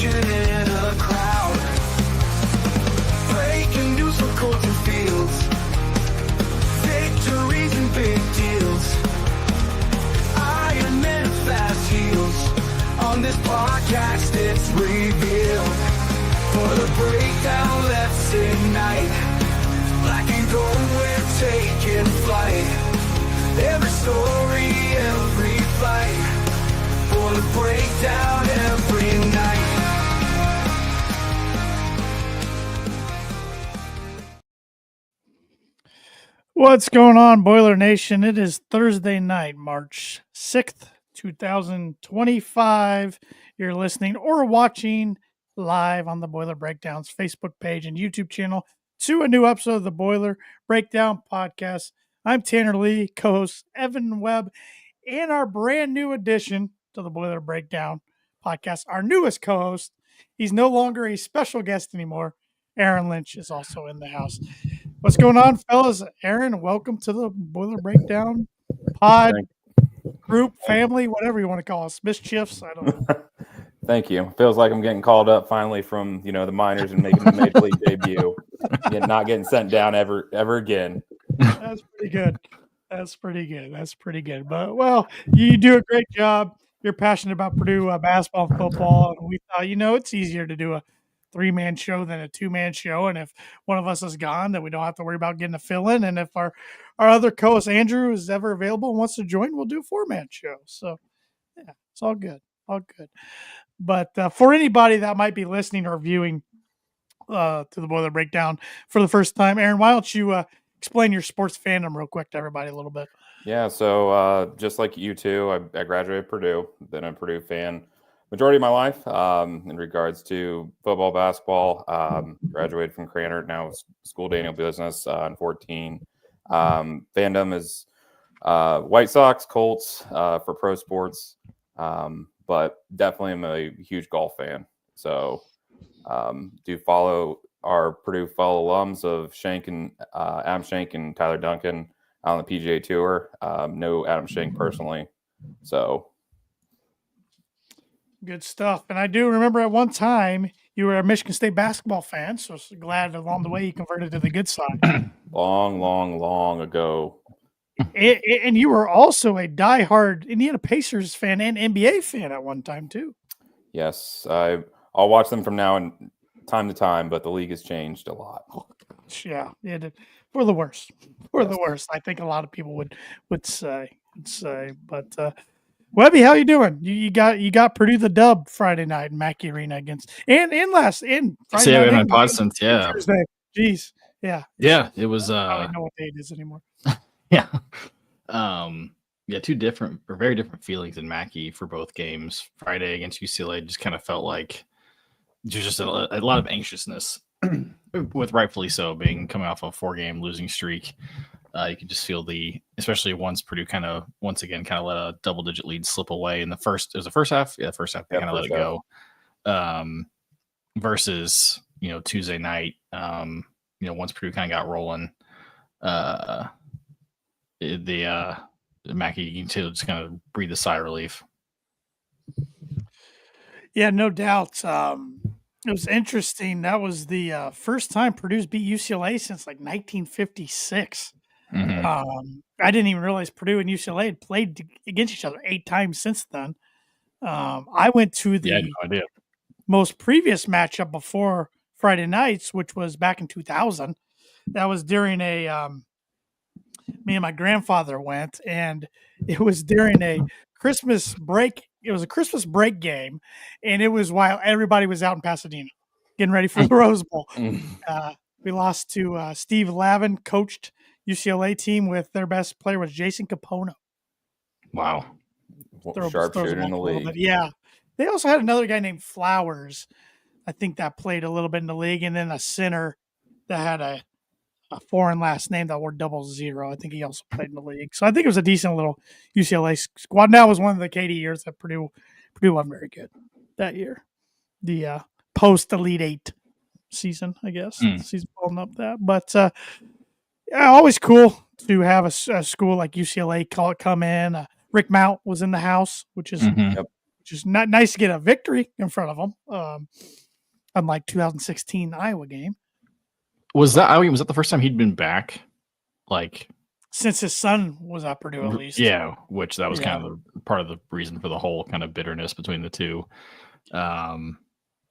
passion in a crowd. Breaking news for culture fields. Victories and big deals. Iron Men and fast heels. On this podcast it's revealed. For the breakdown, let's ignite. Black and gold, we're taking flight. Every story, every fight. For the breakdown every night. What's going on, Boiler Nation? It is Thursday night, March 6th, 2025. You're listening or watching live on the Boiler Breakdowns Facebook page and YouTube channel to a new episode of the Boiler Breakdown Podcast. I'm Tanner Lee, co-host Evan Webb, and our brand new addition to the Boiler Breakdown Podcast, our newest co-host. He's no longer a special guest anymore. Aaron Lynch is also in the house. What's going on, fellas? Aaron, welcome to the Boiler Breakdown pod, group, family, whatever you want to call us. Mischiefs, I don't know. Thank you. Feels like I'm getting called up finally from, the minors and making the major league debut. Not getting sent down ever again. That's pretty good. That's pretty good. But, well, you do a great job. You're passionate about Purdue basketball and football. And we thought, it's easier to do a three-man show than a two-man show. And if one of us is gone, then we don't have to worry about getting a fill-in. And if our other co-host, Andrew, is ever available and wants to join, we'll do a four-man show. So, yeah, it's all good. But for anybody that might be listening or viewing to the Boiler Breakdown for the first time, Aaron, why don't you explain your sports fandom real quick to everybody a little bit? Yeah, so just like you two, I graduated Purdue, been a Purdue fan majority of my life in regards to football, basketball. Graduated from Cranard, now school Daniel business in 14. Fandom is White Sox, Colts for pro sports, but definitely am a huge golf fan. So do follow our Purdue fellow alums of Adam Schenk and Tyler Duncan on the PGA Tour. Know Adam Schenk personally, so good stuff. And I do remember at one time you were a Michigan State basketball fan, so glad along the way you converted to the good side. long ago. And you were also a diehard Indiana Pacers fan and NBA fan at one time too. Yes, I'll watch them from now and time to time, but the league has changed a lot. Oh, gosh, yeah, for the worst. The worst. I think a lot of people would say. But Webby, how you doing? You got Purdue the dub Friday night in Mackey Arena against and Friday night in my pod since Thursday. Jeez, yeah, it was. I don't know what day it is anymore. Yeah. Two different or very different feelings in Mackey for both games. Friday against UCLA just kind of felt like there's just a lot of anxiousness, with rightfully so, coming off a 4-game losing streak. You could just feel especially once Purdue kind of once again let a double-digit lead slip away in the first half. Yeah, the first half they kind of let it go. Versus Tuesday night, once Purdue kind of got rolling, the Mackey, you can just kind of breathe a sigh of relief. Yeah, no doubt. It was interesting. That was the first time Purdue's beat UCLA since like 1956. Mm-hmm. I didn't even realize Purdue and UCLA had played against each other 8 times since then. I went to the most previous matchup before Friday nights, which was back in 2000. That was during me and my grandfather went, and it was during a Christmas break. It was a Christmas break game, and it was while everybody was out in Pasadena getting ready for the Rose Bowl. We lost to Steve Lavin, coached UCLA team with their best player was Jason Capono. Wow. Sharpshooter in the league. Yeah. They also had another guy named Flowers, I think, that played a little bit in the league, and then a center that had a foreign last name that wore 00. I think he also played in the league. So I think it was a decent little UCLA squad. Now was one of the KD years that Purdue wasn't very good that year. The post Elite 8 season, I guess. Season following up that. But always cool to have a school like UCLA come in. Rick Mount was in the house, which is which is not nice to get a victory in front of them. Unlike 2016 Iowa game. Was that the first time he'd been back? Like since his son was at Purdue, at least. Yeah, which that was kind of part of the reason for the whole kind of bitterness between the two. I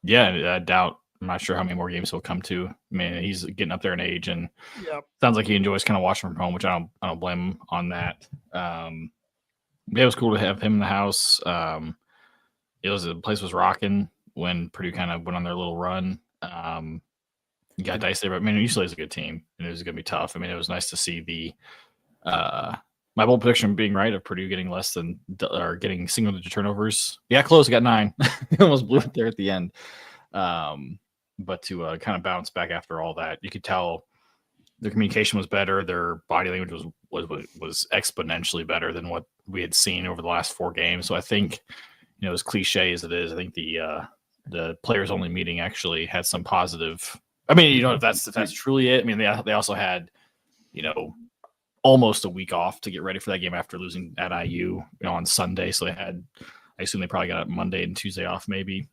doubt. I'm not sure how many more games he'll come to. I mean, he's getting up there in age, and sounds like he enjoys kind of watching from home, which I don't blame him on that. It was cool to have him in the house. The place was rocking when Purdue kind of went on their little run. You got dicey, but I mean, UCLA is a good team, and it was going to be tough. I mean, it was nice to see my bold prediction being right of Purdue getting getting single-digit turnovers. Yeah, close. Got 9. Almost blew it there at the end. But to kind of bounce back after all that, you could tell their communication was better. Their body language was exponentially better than what we had seen over the last 4 games. So I think, as cliche as it is, I think the players only meeting actually had some positive. I mean, if that's truly it. I mean, they also had, almost a week off to get ready for that game after losing at IU, on Sunday. So I assume they probably got Monday and Tuesday off, maybe.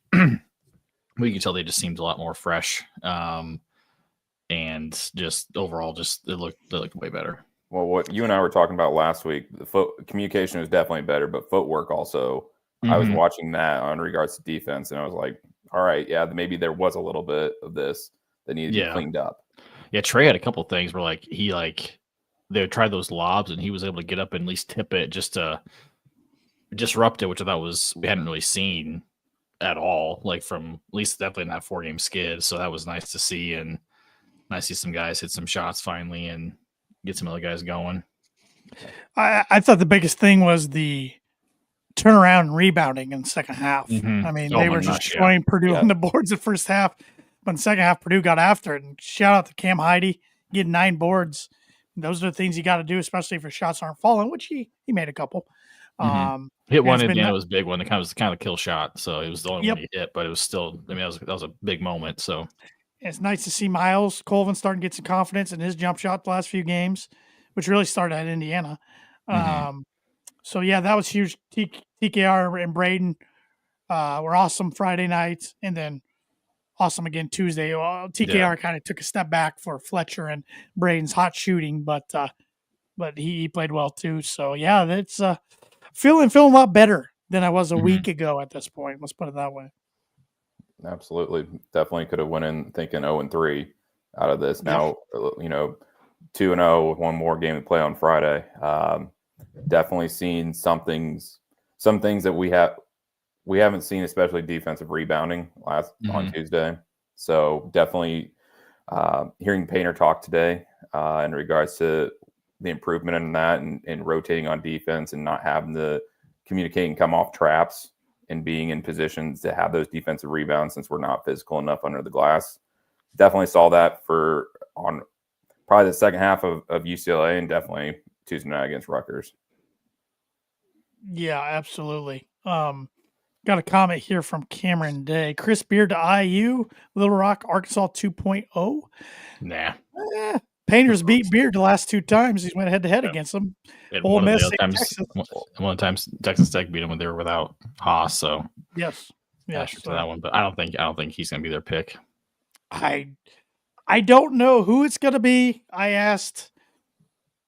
We could tell they just seemed a lot more fresh, and just overall, they looked way better. Well, what you and I were talking about last week, the communication was definitely better, but footwork also. I was watching that on regards to defense, and I was like, all right, yeah, maybe there was a little bit of this that needed to be cleaned up. Yeah, Trey had a couple of things where they would try those lobs, and he was able to get up and at least tip it just to disrupt it, which I thought we hadn't really seen at all, from at least definitely in that 4-game skid. So that was nice to see, and nice to see some guys hit some shots finally and get some other guys going. I thought the biggest thing was the turnaround and rebounding in the second half. Mm-hmm. I mean, they were just destroying Purdue on the boards the first half, but in the second half, Purdue got after it. And shout out to Cam Heide, getting 9 boards. Those are the things you got to do, especially if your shots aren't falling, which he made a couple. Hit one at the end, it was a big one. It was kind of a kill shot, so it was the only one he hit, but it was still. I mean, that was a big moment. So it's nice to see Miles Colvin starting to get some confidence in his jump shot the last few games, which really started at Indiana. So that was huge. TKR and Braden were awesome Friday nights, and then awesome again Tuesday. TKR kind of took a step back for Fletcher and Braden's hot shooting, but he played well too. So that's feeling a lot better than I was a week ago at this point. Let's put it that way. Absolutely, definitely could have went in thinking 0-3 out of this. Now 2-0 with one more game to play on Friday. Definitely seen some things that we haven't seen, especially defensive rebounding on Tuesday. So definitely hearing Painter talk today in regards to the improvement in that and rotating on defense and not having to communicate and come off traps and being in positions to have those defensive rebounds since we're not physical enough under the glass. Definitely saw that on probably the second half of UCLA and definitely Tuesday night against Rutgers. Yeah, absolutely. Got a comment here from Cameron Day. Chris Beard to IU, Little Rock, Arkansas 2.0. Nah. Painter's beat Beard the last 2 times. He went head-to-head against them. One of the times Texas Tech beat them when they were without Haas. So yes, to that one. But I don't think he's going to be their pick. I don't know who it's going to be. I asked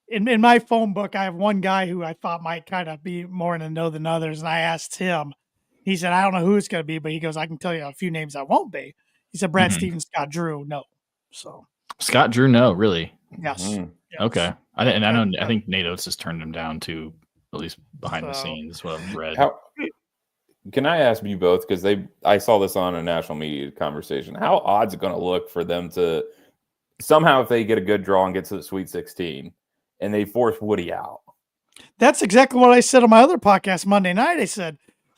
in my phone book. I have one guy who I thought might kind of be more in the know than others, and I asked him. He said, "I don't know who it's going to be," but he goes, "I can tell you a few names that won't be." He said, "Brad Stevens, Scott Drew, no." So Scott Drew, no, really. Yes. Yes. Okay. I think Nate Oates has turned him down to at least behind the scenes. Is what I've read. Can I ask you both, because I saw this on a national media conversation. How odd is it going to look for them to somehow, if they get a good draw and get to the Sweet 16, and they force Woody out? That's exactly what I said on my other podcast Monday night. I said,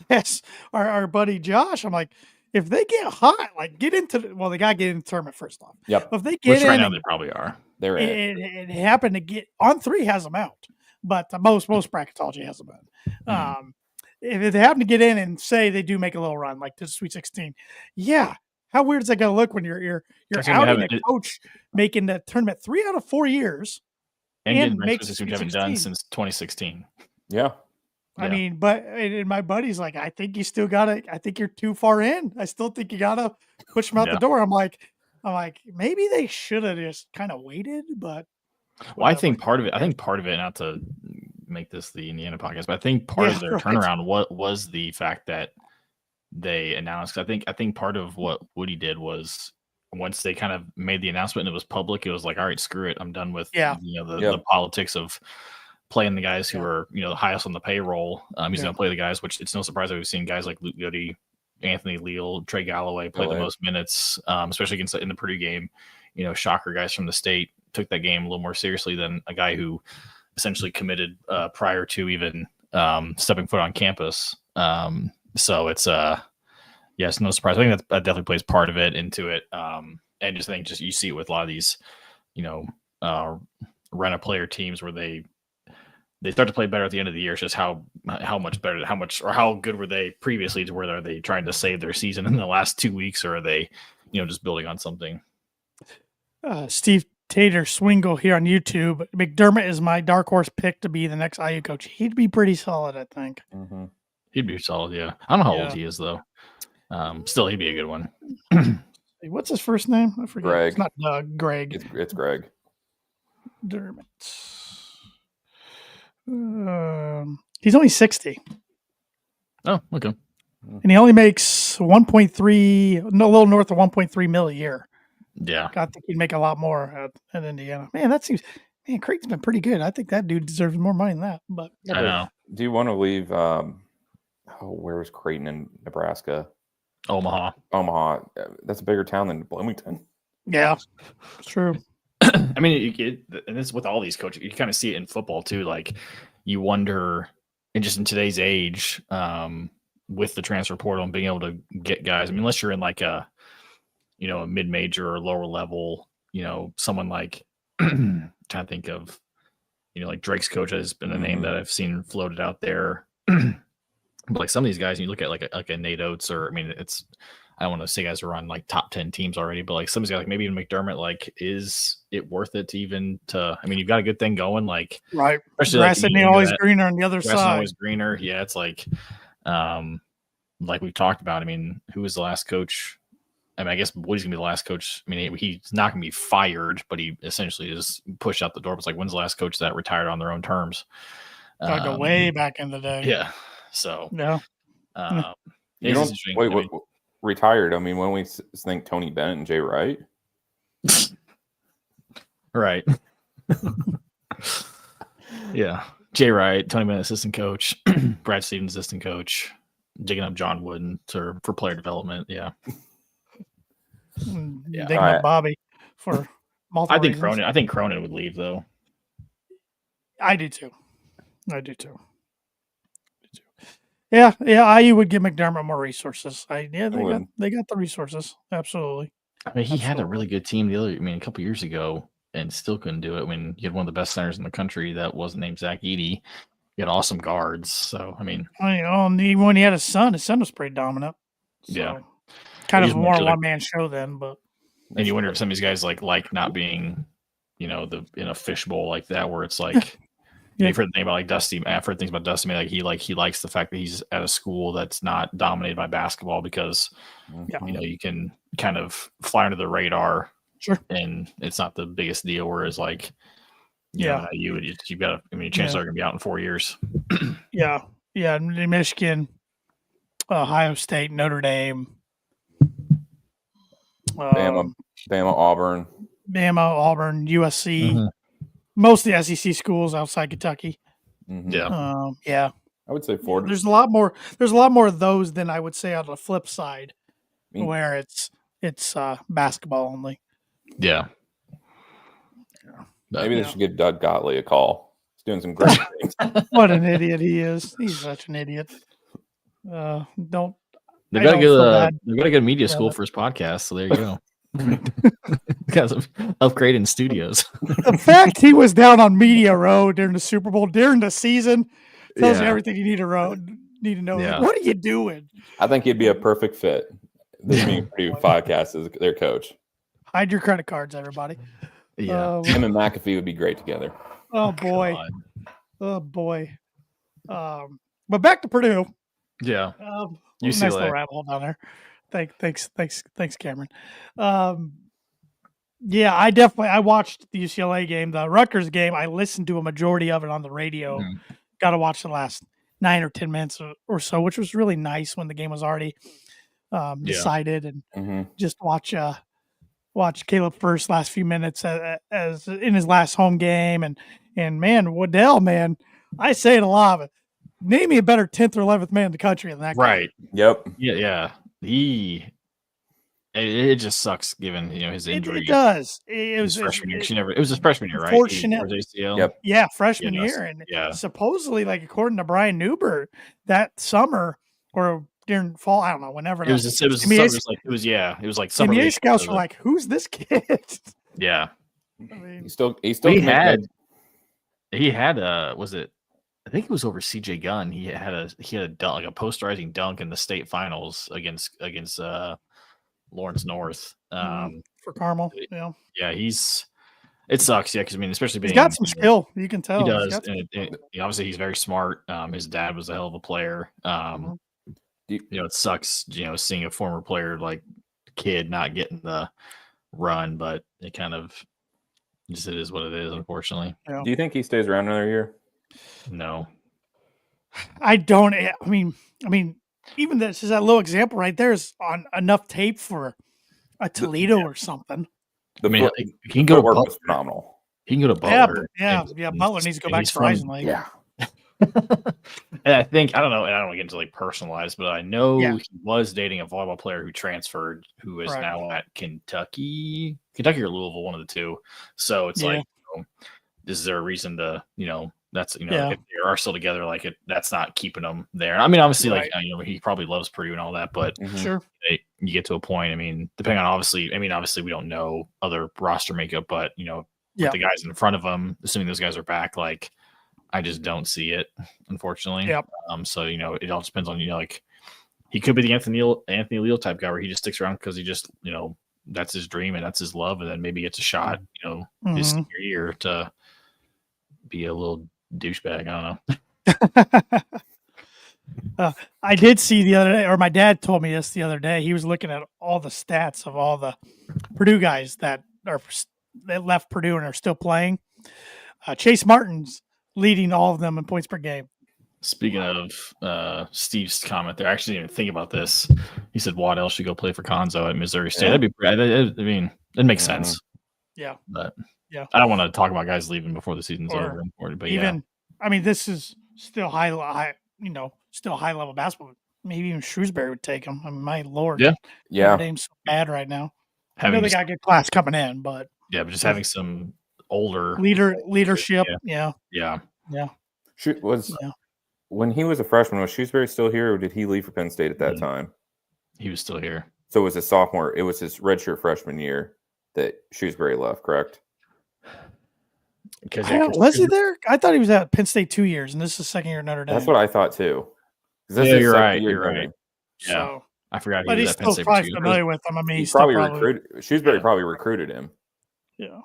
yes, our buddy Josh. I'm like, if they get hot, get into they got to get into the tournament first off. Yep. If they get in, right now they probably are. They're in. It happened to get on 3 has them out, but most bracketology has them in. If they happen to get in and say they do make a little run to the Sweet 16, how weird is that going to look when you're outing a coach making the tournament 3 out of 4 years and makes it, which haven't done since 2016. Yeah. I mean, but and my buddy's like, I think you still gotta. I think you're too far in. I still think you gotta push him out the door. I'm like, maybe they should have just kind of waited, but. Well, I think part of it, not to make this the Indiana podcast, but I think part of their turnaround was the fact that they announced. I think part of what Woody did was once they kind of made the announcement and it was public, it was like, all right, screw it, I'm done with the politics of playing the guys who are the highest on the payroll. He's going to play the guys, which it's no surprise that we've seen guys like Luke Goody, Anthony Leal, Trey Galloway play the most minutes, especially in the Purdue game. Shocker, guys from the state took that game a little more seriously than a guy who essentially committed prior to even stepping foot on campus. So it's it's no surprise. I think that definitely plays part of it into it. And just think you see it with a lot of these, rent a player teams where they start to play better at the end of the year. It's just how much better, how good were they previously to where are they trying to save their season in the last 2 weeks, or are they, just building on something? Steve Tater Swingle here on YouTube. McDermott is my dark horse pick to be the next IU coach. He'd be pretty solid, I think. Mm-hmm. He'd be solid, yeah. I don't know how old he is, though. Still, he'd be a good one. What's his first name? I forget. Greg. It's not Doug. Greg. It's Greg. Dermott. He's only 60. Oh, okay. And he only makes 1.3, a little north of 1.3 mil a year. Yeah. I think he'd make a lot more at Indiana. Man, Creighton's been pretty good. I think that dude deserves more money than that. But I know. Do you want to leave? Where was Creighton in Nebraska? Omaha. That's a bigger town than Bloomington. Yeah, it's true. I mean, and it's with all these coaches. You kind of see it in football too. Like, you wonder, and just in today's age, with the transfer portal and being able to get guys. I mean, unless you're in like a mid-major or lower level, someone like trying to think of, like Drake's coach has been a name that I've seen floated out there. But like some of these guys, you look at like a Nate Oates, or I don't want to say guys who are on like top 10 teams already, but like some of these guys, like maybe even McDermott, like, is it worth it you've got a good thing going, like, right? Especially grass isn't always greener on the other side. Always greener, yeah. It's like we've talked about. I mean, who was the last coach? I mean, I guess Woody's gonna be the last coach. I mean, he's not gonna be fired, but he essentially is pushed out the door. It's like, when's the last coach that retired on their own terms? Go way back in the day. Yeah. So yeah. You don't wait. Retired? I mean, when we think Tony Bennett and Jay Wright, right? Yeah, Jay Wright, Tony Bennett, assistant coach, Brad Stevens, assistant coach, digging up John Wooden for player development. Yeah. Digging up Bobby for multiple reasons. I think Cronin would leave, though. I do too. Yeah. IU would give McDermott more resources. They got the resources. Absolutely. I mean, he had a really good team a couple years ago and still couldn't do it. I mean, you had one of the best centers in the country that wasn't named Zach Edey. You had awesome guards. So, I mean, when he had his son was pretty dominant. So, yeah. Kind of more one-man show then, but. And you wonder if some of these guys like not being, in a fishbowl like that, where it's like, you've heard things about Dusty. I've heard things about Dusty. He likes the fact that he's at a school that's not dominated by basketball because, you can kind of fly under the radar. Sure. And it's not the biggest deal. Whereas you've got chances are going to be out in 4 years. Yeah. Michigan, Ohio State, Notre Dame. Bama, Auburn, USC, most of the SEC schools outside Kentucky. Yeah, yeah. I would say Florida. There's a lot more of those than I would say on the flip side, where it's basketball only. Yeah. Maybe they should give Doug Gottlieb a call. He's doing some great things. What an idiot he is! He's such an idiot. They've got to get a media school for his podcast, so there you go. Because of upgrading studios. The fact he was down on Media Row during the Super Bowl during the season tells you everything you need to know. Yeah. What are you doing? I think he'd be a perfect fit. This being Purdue podcast as their coach. Hide your credit cards, everybody. Yeah, him and McAfee would be great together. Oh boy. Oh boy. But back to Purdue. Yeah. Nice little UCLA. rabbit hole down there. Thanks, Cameron. Yeah, I watched the UCLA game, the Rutgers game. I listened to a majority of it on the radio. Mhm. Got to watch the last 9 or 10 minutes or so, which was really nice when the game was already decided, and just watch Caleb First last few minutes as in his last home game, and man, Waddell, man, I say it a lot, but name me a better 10th or 11th man in the country than that guy. Right. Yep. Yeah. It just sucks given his injury. It does. It was freshman year. It was his freshman year, right? Unfortunately, Yep. Yeah, freshman year, and supposedly, like according to Brian Newbert, that summer or during fall, I don't know, whenever it was like summer. NBA scouts were like, "Who's this kid?" Yeah, I mean, He still he had was it? I think it was over CJ Gunn. He had a dunk, like a posterizing dunk in the state finals against Lawrence North. for Carmel, yeah, it sucks, because I mean, especially being he's got some skill, you can tell. He does, and obviously he's very smart. His dad was a hell of a player. It sucks, seeing a former player like kid not getting the run, but it kind of just it is what it is, unfortunately. Yeah. Do you think he stays around another year? No, I don't. I mean, even this is that little example right there is on enough tape for a Toledo or something. He can go to Butler. Was phenomenal. He can go to Butler. Butler needs to go back to Horizon League. Yeah. And I think I don't know, and I don't want to get into like personalized, but I know he was dating a volleyball player who transferred, who is now at Kentucky or Louisville, one of the two. So it's like, is there a reason to, that's if they are still together, like that's not keeping them there. I mean, obviously, he probably loves Purdue and all that, but sure, you get to a point. I mean, depending on obviously we don't know other roster makeup, but with the guys in front of them, assuming those guys are back, like. I just don't see it, unfortunately. Yep. So it all depends on like he could be the Anthony Leal type guy where he just sticks around because he just that's his dream and that's his love, and then maybe gets a shot his senior year to be a little douchebag. I don't know. I did see the other day, or my dad told me this the other day. He was looking at all the stats of all the Purdue guys that left Purdue and are still playing. Chase Martin's leading all of them in points per game. Speaking of Steve's comment there, I actually didn't even think about this. He said Waddell should go play for Conzo at Missouri State. That'd be it makes sense. Yeah. But I don't want to talk about guys leaving before the season's over. But even, I mean, this is still high level basketball. Maybe even Shrewsbury would take him. I mean, my Lord. Yeah. Their name's so bad right now. I know they got a good class coming in, but. Yeah, but just having some older leadership. Yeah. When he was a freshman, was Shrewsbury still here, or did he leave for Penn State at that time? He was still here. So it was his sophomore. It was his redshirt freshman year that Shrewsbury left, correct? Was he there? I thought he was at Penn State 2 years, and this is second year at Notre Dame. That's what I thought too. You're right. Yeah, so, I forgot. But he's still probably familiar with him. I mean, he's probably recruited. Shrewsbury probably recruited him. Yeah.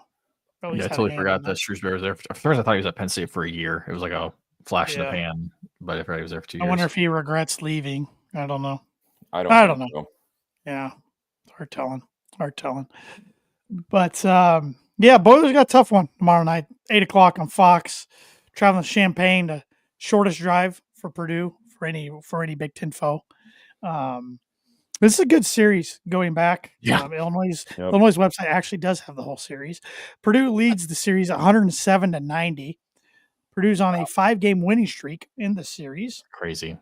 I totally forgot that Shrewsbury was there. At first, I thought he was at Penn State for a year. It was like a flash in the pan, but I forgot he was there for 2 years. I wonder if he regrets leaving. I don't know. I don't know. So. Yeah, hard telling. But Boilers got a tough one tomorrow night, 8:00 on Fox. Traveling to Champaign, the shortest drive for Purdue for any Big Ten foe. This is a good series going back. Yeah. Illinois' website actually does have the whole series. Purdue leads the series 107-90. Purdue's on a 5-game winning streak in the series. Crazy.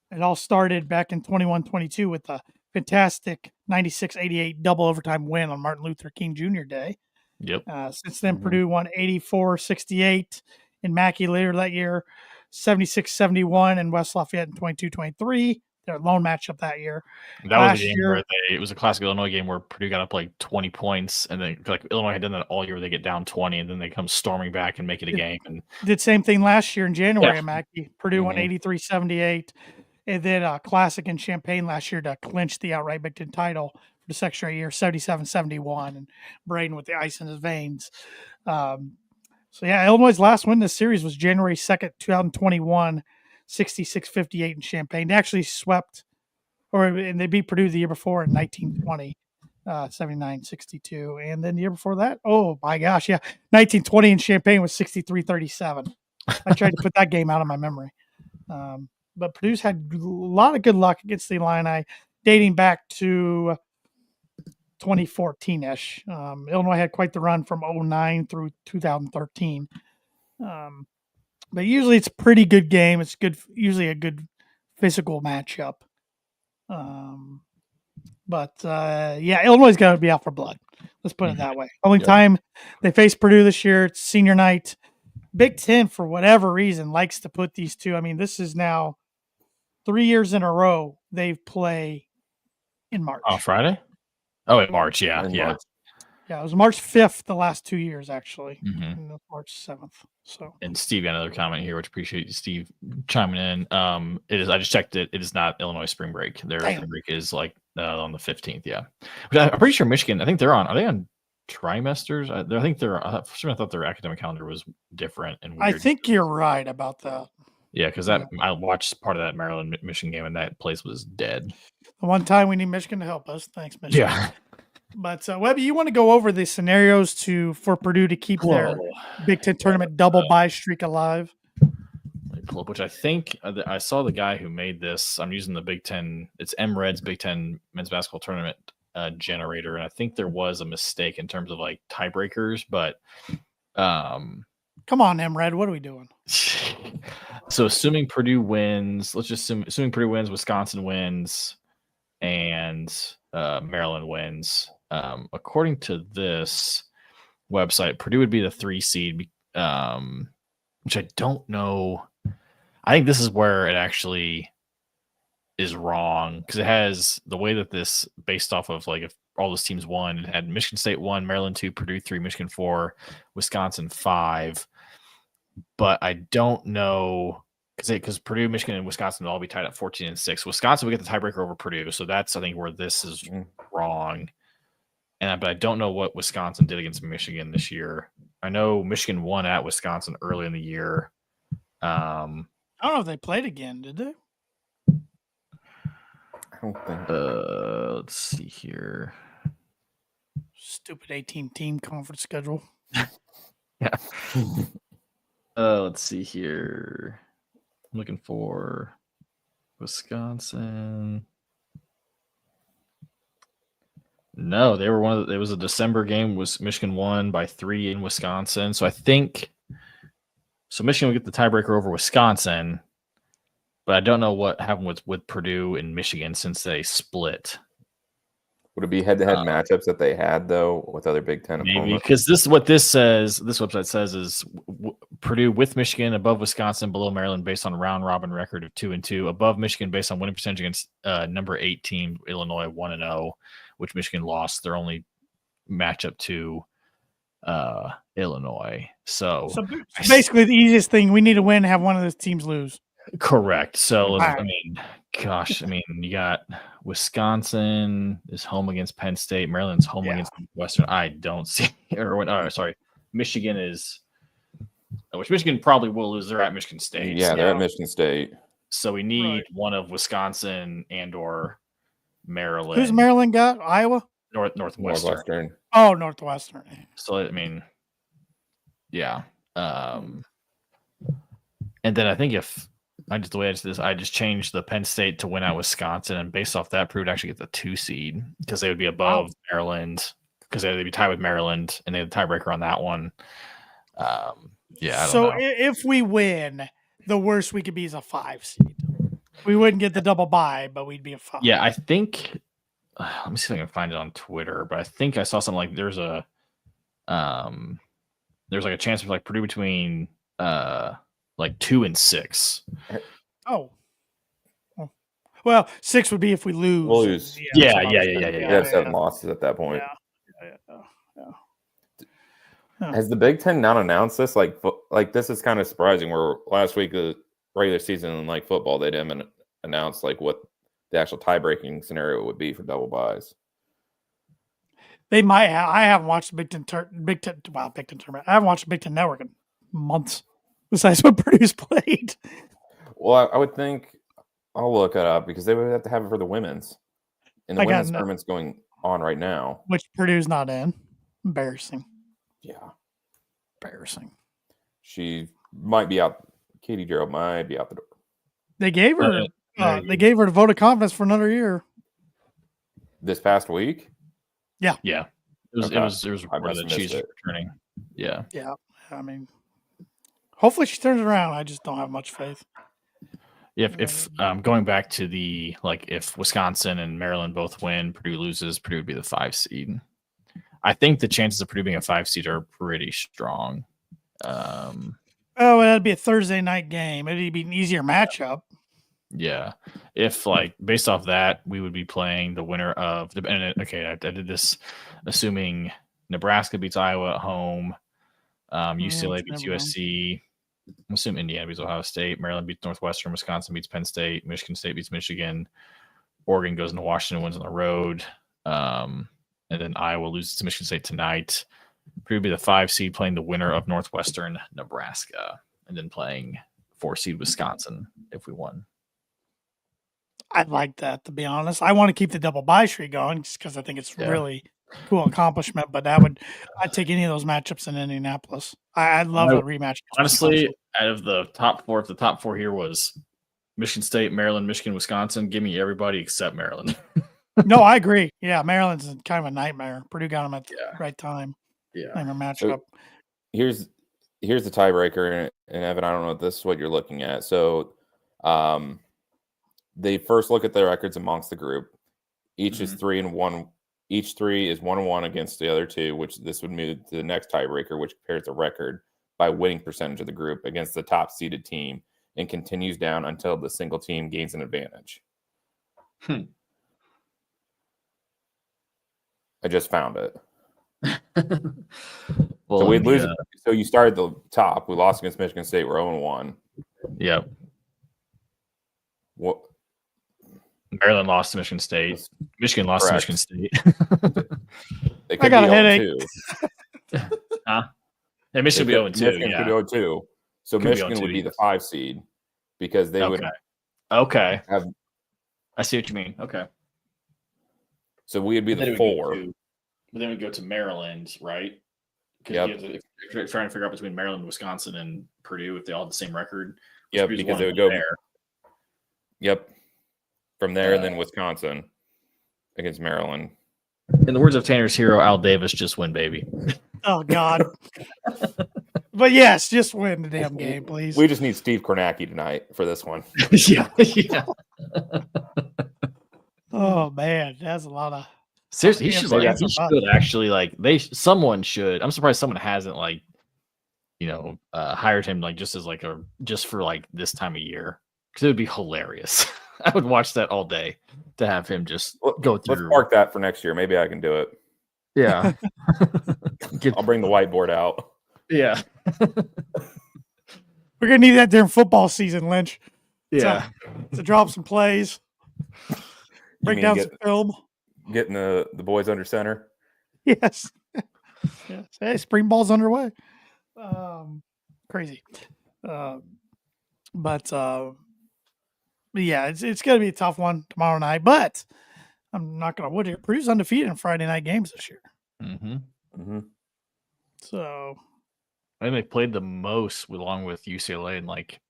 It all started back in 21-22 with a fantastic 96-88 double overtime win on Martin Luther King Jr. Day. Yep. Since then, Purdue won 84-68 in Mackey later that year, 76-71 in West Lafayette in 22-23. Their lone matchup that year. That was a game where it was a classic Illinois game where Purdue got up like 20 points, and then like Illinois had done that all year. They get down 20, and then they come storming back and make it a game. And did same thing last year in January at Mackey. Purdue won 83-78, and then a classic in Champaign last year to clinch the outright Big Ten title for the second straight year, 77-71, and Braden with the ice in his veins. Illinois' last win in this series was January 2nd, 2021. 66-58 in Champaign. They actually swept, and they beat Purdue the year before in 1920, 79-62. And then the year before that, oh my gosh, yeah, 1920 in Champaign was 63-37. I tried to put that game out of my memory. But Purdue's had a lot of good luck against the Illini dating back to 2014-ish. Illinois had quite the run from 2009 through 2013. But usually it's a pretty good game. It's usually a good physical matchup. Illinois is going to be out for blood. Let's put it that way. Only time they face Purdue this year, it's senior night. Big Ten, for whatever reason, likes to put these two. I mean, this is now 3 years in a row they've play in March. Oh, Friday? Oh, in March, yeah. March. Yeah, it was March 5th the last 2 years, actually. Mhm. And March 7th. So, And Steve got another comment here, which appreciate you, Steve, chiming in. It is. I just checked it. It is not Illinois spring break. Their spring break is like on the 15th. Yeah, but I'm pretty sure Michigan. I think they're on. Are they on trimesters? I think they're. I thought their academic calendar was different and weird. I think you're right about that. Yeah, because I watched part of that Maryland Michigan game and that place was dead. The one time we need Michigan to help us. Thanks, Michigan. Yeah. But Webby, you want to go over the scenarios for Purdue to keep their Big Ten tournament double bye streak alive? Let me pull up, which I think I saw the guy who made this. I'm using the Big Ten. It's MRed's Big Ten men's basketball tournament generator, and I think there was a mistake in terms of like tiebreakers, but come on, MRed, what are we doing? So assuming Purdue wins, let's just assuming Purdue wins, Wisconsin wins, and Maryland wins. According to this website, Purdue would be the 3 seed, which I don't know. I think this is where it actually is wrong because it has the way that this based off of like if all those teams won, it had Michigan State 1, Maryland 2, Purdue 3, Michigan 4, Wisconsin 5. But I don't know because Purdue, Michigan, and Wisconsin will all be tied at 14 and 6. Wisconsin will get the tiebreaker over Purdue, so that's I think where this is wrong. But I don't know what Wisconsin did against Michigan this year. I know Michigan won at Wisconsin early in the year. I don't know if they played again, did they? I don't think. Let's see here. Stupid 18-team conference schedule. Yeah. Let's see here. I'm looking for Wisconsin. No, they were one of it was a December game. Was Michigan won by 3 in Wisconsin. So I think Michigan will get the tiebreaker over Wisconsin, but I don't know what happened with Purdue and Michigan since they split. Would it be head-to-head matchups that they had though with other Big Ten Maybe opponents? because this is what this says. This website says is Purdue with Michigan, above Wisconsin, below Maryland, based on round robin record of 2-2, above Michigan based on winning percentage against number 8 team Illinois 1-0, which Michigan lost their only matchup to Illinois. So basically, the easiest thing we need to win, have one of those teams lose. Correct. So Right. I mean, you got Wisconsin is home against Penn State, Maryland's home against Western. I don't see Michigan is, which Michigan probably will lose. They're at Michigan State. Yeah, they're at Michigan State. So we need one of Wisconsin and or Maryland. Who's Maryland got? Iowa? Northwestern. Oh, Northwestern. So I mean, yeah. And then I think if I just changed the Penn State to win out Wisconsin, and based off that, Purdue would actually get the 2 seed because they would be above Maryland because they'd be tied with Maryland and they had the tiebreaker on that one. I don't know. If we win, the worst we could be is a 5 seed. We wouldn't get the double bye, but we'd be a 5. Yeah, I think. Let me see if I can find it on Twitter, but I think I saw something like there's like a chance for like Purdue between like 2 and 6. Oh. Well, 6 would be if we lose. We'll lose. Yeah. We have 7 losses at that point. Yeah. Has the Big Ten not announced this? Like this is kind of surprising. Where last week the regular season, like football, they didn't announce like what the actual tie-breaking scenario would be for double buys. They might have. I haven't watched the Big Ten tournament. I haven't watched the Big Ten Network in months. Besides what Purdue's played. Well, I would think I'll look it up because they would have to have it for the women's. And the I got women's no- tournament's going on right now. Which Purdue's not in. Embarrassing. Yeah. Embarrassing. She might be out. Katie Gerald might be out the door. They gave her. They gave her the vote of confidence for another year. This past week? Yeah. It was I reported must that have she's missed it. returning. Yeah. Yeah. I mean, hopefully she turns it around. I just don't have much faith. If going back to the if Wisconsin and Maryland both win, Purdue loses, Purdue would be the 5 seed. I think the chances of Purdue being a 5 seed are pretty strong. That'd be a Thursday night game. It'd be an easier matchup. Yeah. If based off that, we would be playing the winner of I did this assuming Nebraska beats Iowa at home, UCLA beats USC. I'm assuming Indiana beats Ohio State, Maryland beats Northwestern, Wisconsin beats Penn State, Michigan State beats Michigan, Oregon goes into Washington, wins on the road, and then Iowa loses to Michigan State tonight. Purdue would be the 5 seed playing the winner of Northwestern, Nebraska, and then playing 4 seed Wisconsin if we won. I'd like that, to be honest. I want to keep the double bye streak going just because I think it's really cool accomplishment. But I'd take any of those matchups in Indianapolis. I'd love a rematch. Honestly, out of the top 4, if the top 4 here was Michigan State, Maryland, Michigan, Wisconsin, give me everybody except Maryland. No, I agree. Yeah, Maryland's kind of a nightmare. Purdue got them at the right time. Yeah. Nightmare matchup. So here's the tiebreaker, and Evan, I don't know if this is what you're looking at. So they first look at their records amongst the group. Each is 3-1. Each 3 is 1-1 against the other 2, which this would move to the next tiebreaker, which compares the record by winning percentage of the group against the top seeded team and continues down until the single team gains an advantage. I just found it. Well, so we lose. So you started the top. We lost against Michigan State. We're 0-1. Yep. What? Maryland lost to Michigan State. Michigan lost to Michigan State. They could I got be a headache. 0-2. Huh? Yeah, Michigan would be 0-2. Michigan Yeah. could be 0-2. So Could be Michigan 0-2, would be the yes. 5 seed because they would Okay. have. I see what you mean. Okay. So we would be Then the it would 4. But then we go to Maryland, right? Because Yep. you're trying to figure out between Maryland, Wisconsin, and Purdue if they all have the same record. Yep, Purdue's because one they and would one go. there. Yep. From there, and then Wisconsin against Maryland. In the words of Tanner's hero, Al Davis, just win, baby. Oh, God. But yes, just win the damn game, please. We just need Steve Kornacki tonight for this one. Yeah. Oh, man. That's a lot of. Seriously, he Yeah, should, so like, that's he about- should actually someone should. I'm surprised someone hasn't hired him just as just for this time of year, because it would be hilarious. I would watch that all day to have him just go through. Let's park that for next year. Maybe I can do it. Yeah. I'll bring the whiteboard out. Yeah. We're going to need that during football season, Lynch. Yeah. To drop some plays, break down some film. Getting the boys under center. Yes. Yes. Hey, spring ball's underway. Crazy. But yeah, it's going to be a tough one tomorrow night. But I'm not going to wood here. Purdue's undefeated in Friday night games this year. Mm-hmm. Mm-hmm. So I think they played the most along with UCLA in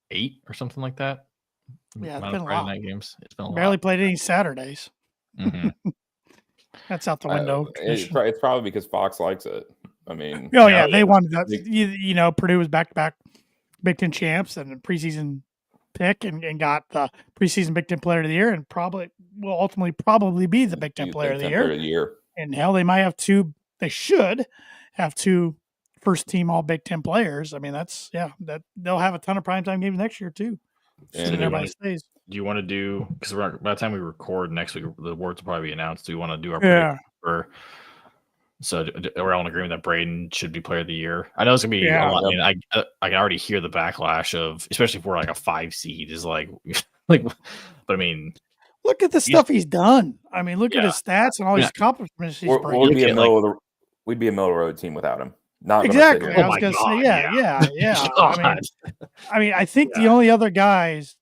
8 or something like that. Yeah, it's Amount been of a Friday lot. night games. It's been a barely lot. played any Saturdays. Mm-hmm. That's out the window. It's probably because Fox likes it. I mean, Oh yeah, they wanted that. You know, Purdue was back-to-back Big Ten champs and a preseason pick, and got the preseason Big Ten Player of the Year, and probably will ultimately probably be the Big Ten Player of the Year. And hell, they might have 2. They should have 2 first-team All Big Ten players. I mean, that they'll have a ton of primetime games next year too. And everybody stays. Do you want to do, because by the time we record next week, the awards will probably be announced. Do you want to do our Yeah. prediction so we're all in agreement that Braden should be Player of the Year? I know it's gonna be a lot. I mean, I can already hear the backlash of, especially if we're a 5 seed, is but I mean, Look at the stuff he's done. I mean, look at his stats and all these accomplishments he's bringing. We'd be a middle of the road team without him. Not Exactly. gonna sit here. I was going to say, yeah. I mean, I think the only other guys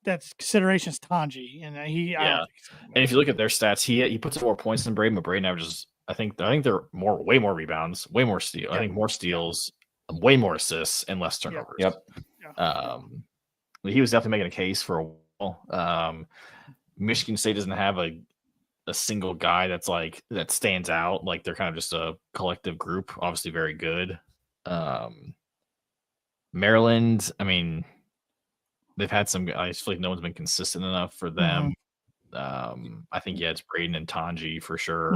that's consideration is Tanji, and I don't think so. And if you look at their stats, he puts more points than Braden, but Braden averages. I think they're way more rebounds, way more steals. I think more steals, way more assists, and less turnovers. Yep. He was definitely making a case for a while. Michigan State doesn't have a single guy that stands out. Like they're kind of just a collective group. Obviously, very good. Maryland, I mean, they've had some. I just feel like no one's been consistent enough for them. I think it's Braden and Tanji for sure.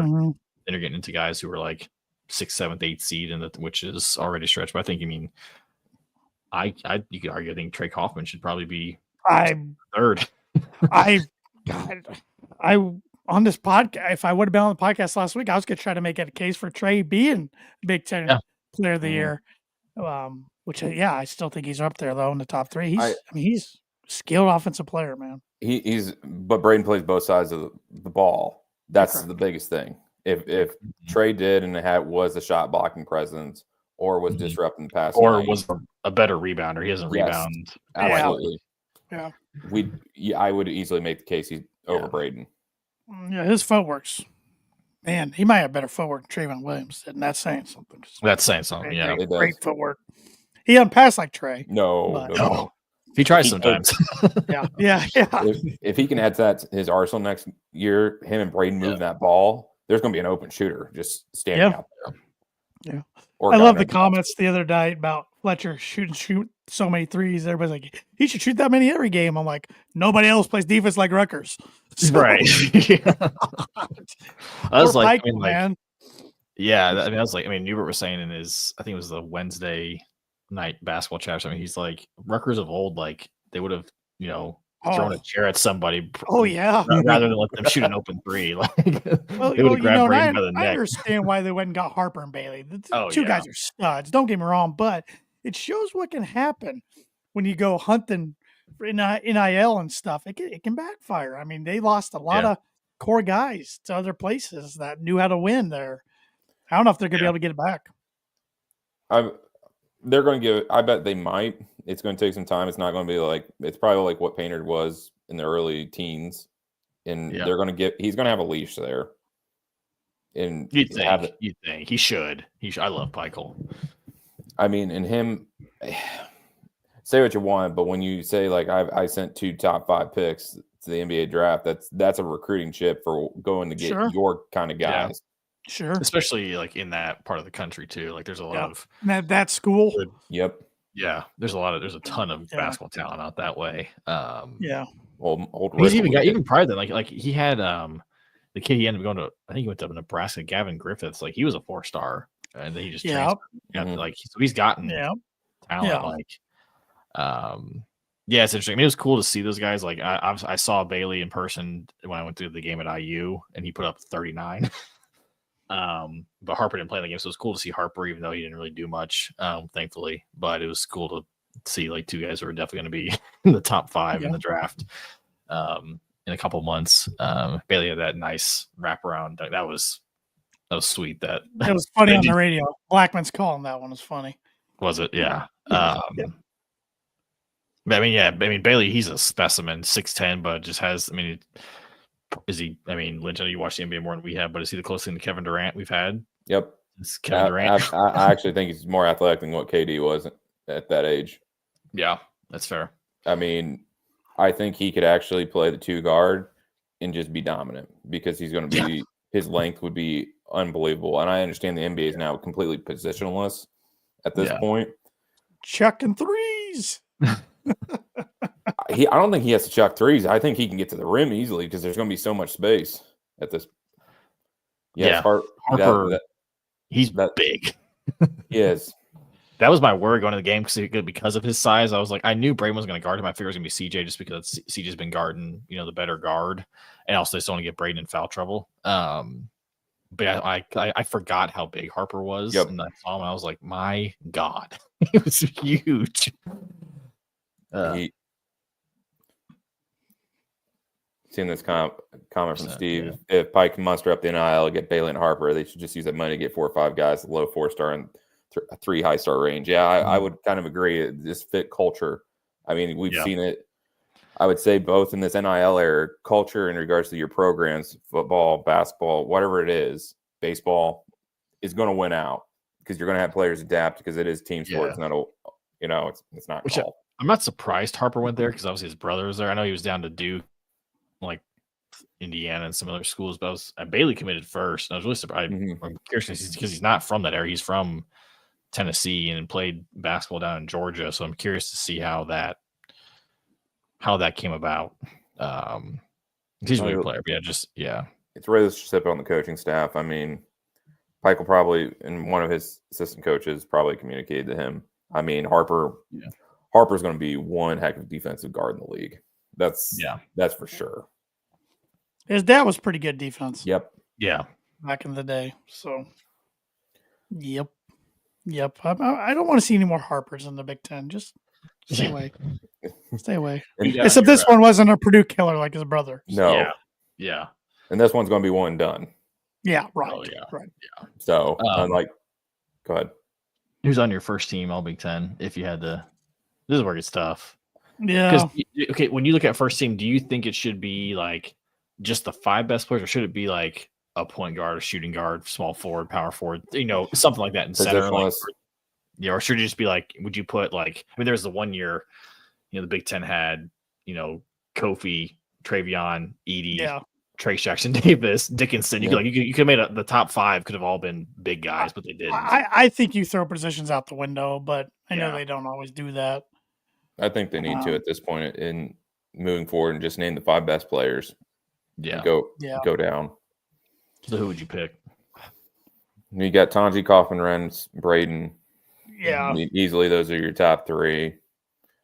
Then you're getting into guys who are like 6th, 7th, 8th seed, which is already stretched. But I think, you could argue. I think Trey Kaufman should probably be third. On this podcast, if I would have been on the podcast last week, I was going to try to make it a case for Trey being Big Ten Player of the Year. Which I still think he's up there though in the top 3. He's a skilled offensive player, man. But Braden plays both sides of the ball. That's the biggest thing. If Trey did and was a shot blocking presence or was disrupting the pass, or was a better rebounder, he doesn't rebound. Absolutely. Yeah. I would easily make the case he's over Braden. Yeah, his footwork's, man, he might have better footwork than Trayvon Williams, and that's saying something. That's saying something. Yeah, great footwork. He doesn't pass like Trey. No. He tries sometimes. Yeah. If he can add that to his arsenal next year, him and Braden move that ball, there's going to be an open shooter just standing out there. Yeah. Or I love the comments the other night about Fletcher shoot so many threes. Everybody's like, he should shoot that many every game. I'm like, nobody else plays defense like Rutgers. So, right. I was like, Pike, man. Newbert was saying in his, I think it was the Wednesday night basketball chat. I mean, he's like, Rutgers of old, like they would have, thrown a chair at somebody. Rather than let them shoot an open three. Like they would have grabbed Braden by the neck. I understand why they went and got Harper and Bailey. The two guys are studs. Don't get me wrong, but it shows what can happen when you go hunting for NIL and stuff. It can backfire. I mean, they lost a lot of core guys to other places that knew how to win there. I don't know if they're going to be able to get it back. They're going to give it. I bet they might. It's going to take some time. It's not going to be like, it's probably like what Painter was in the early teens. And they're going to he's going to have a leash there. And you'd think he should. I love Pikel. I mean, and him, say what you want, but when you say like I sent 2 top 5 picks to the NBA draft, that's a recruiting chip for going to get your kind of guys. Sure. Especially like in that part of the country too. Like there's a lot of that school. Yep. Yeah. There's a ton of basketball talent out that way. Old he's even prior to that, like he had the kid he ended up going to, I think he went to Nebraska, Gavin Griffiths. Like he was a 4-star and then he just like so he's gotten talent. It's interesting. I mean, it was cool to see those guys. Like I saw Bailey in person when I went through the game at IU and he put up 39. But Harper didn't play in the game, so it was cool to see Harper, even though he didn't really do much, thankfully. But it was cool to see like 2 guys who are definitely going to be in the top 5 in the draft in a couple months. Bailey had that nice wraparound. That was sweet. That was funny on the radio. Blackman's calling that one was funny. Was it? Yeah. But Bailey, he's a specimen, 6'10", but just has. Is he? Lynch, I know you watch the NBA more than we have, but is he the closest thing to Kevin Durant we've had? Yep. It's Kevin Durant. I actually think he's more athletic than what KD was at that age. Yeah, that's fair. I think he could actually play the 2 guard and just be dominant because he's going to be his length would be unbelievable. And I understand the NBA is now completely positionless at this point. Chucking threes. I don't think he has to chuck threes. I think he can get to the rim easily because there's going to be so much space at this. Harper, he's big. He is. That was my worry going to the game because of his size. I was like, I knew Braden was going to guard him. I figured it was going to be CJ just because CJ's been guarding, the better guard, and also they still want to get Braden in foul trouble. But I forgot how big Harper was, and I saw him. And I was like, my God, he was huge. Seen this comment from Steve. Yeah. If Pike can muster up the NIL, get Bailey and Harper, they should just use that money to get 4 or 5 guys, low 4-star and 3 high-star range. Yeah, I would kind of agree. This fit culture. We've seen it. I would say both in this NIL era, culture in regards to your programs, football, basketball, whatever it is, baseball is going to win out because you're going to have players adapt because it is team sports, not a, it's not Which golf. I'm not surprised Harper went there because obviously his brother was there. I know he was down to Duke, like Indiana and some other schools, but Bailey committed first. And I was really surprised. I'm curious because he's not from that area. He's from Tennessee and played basketball down in Georgia. So I'm curious to see how that came about. He's a really good player, but It's relationship on the coaching staff. I mean, Pike will probably, and one of his assistant coaches probably communicated to him. I mean, Harper's going to be one heck of a defensive guard in the league. That's for sure. His dad was pretty good defense. Yep. Yeah. Back in the day. So, yep. I don't want to see any more Harpers in the Big Ten. Just stay away. Stay away. Except this one wasn't a Purdue killer like his brother. So. No. Yeah. And this one's going to be one and done. Yeah, right. Oh, yeah. Right. Yeah. So, go ahead. Who's on your first team All Big Ten? If you had to, this is where it's tough. Yeah. Okay, when you look at first team, do you think it should be like just the 5 best players, or should it be like a point guard, a shooting guard, small forward, power forward, something like that in center? Like, or should it just be like, would you put like, there's the 1 year, the Big Ten had, Kofi, Travion, Edie, Trace Jackson Davis, Dickinson. You could have made the top 5 could have all been big guys, but they didn't. I think you throw positions out the window, but I know they don't always do that. I think they need to at this point in moving forward and just name the 5 best players. Yeah. Go down. So who would you pick? You got Tanji, Kaufman, Renz, Braden. Yeah. Easily those are your top 3.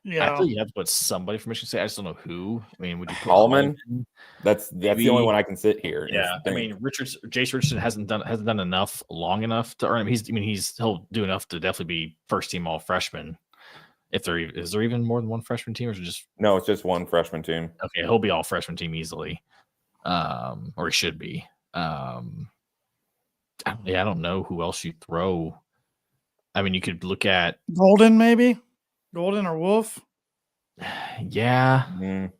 Yeah. I feel you have to put somebody from Michigan State. I just don't know who. Would you put Holloman? That's the only one I can sit here. Yeah. Jace Richardson hasn't done enough long enough to earn him. He'll do enough to definitely be first team all freshman. Is there even more than one freshman team, or is it just no? It's just one freshman team. Okay, he'll be all freshman team easily, or he should be. I don't know who else you throw. You could look at Golden, maybe Golden or Wolf. Yeah. You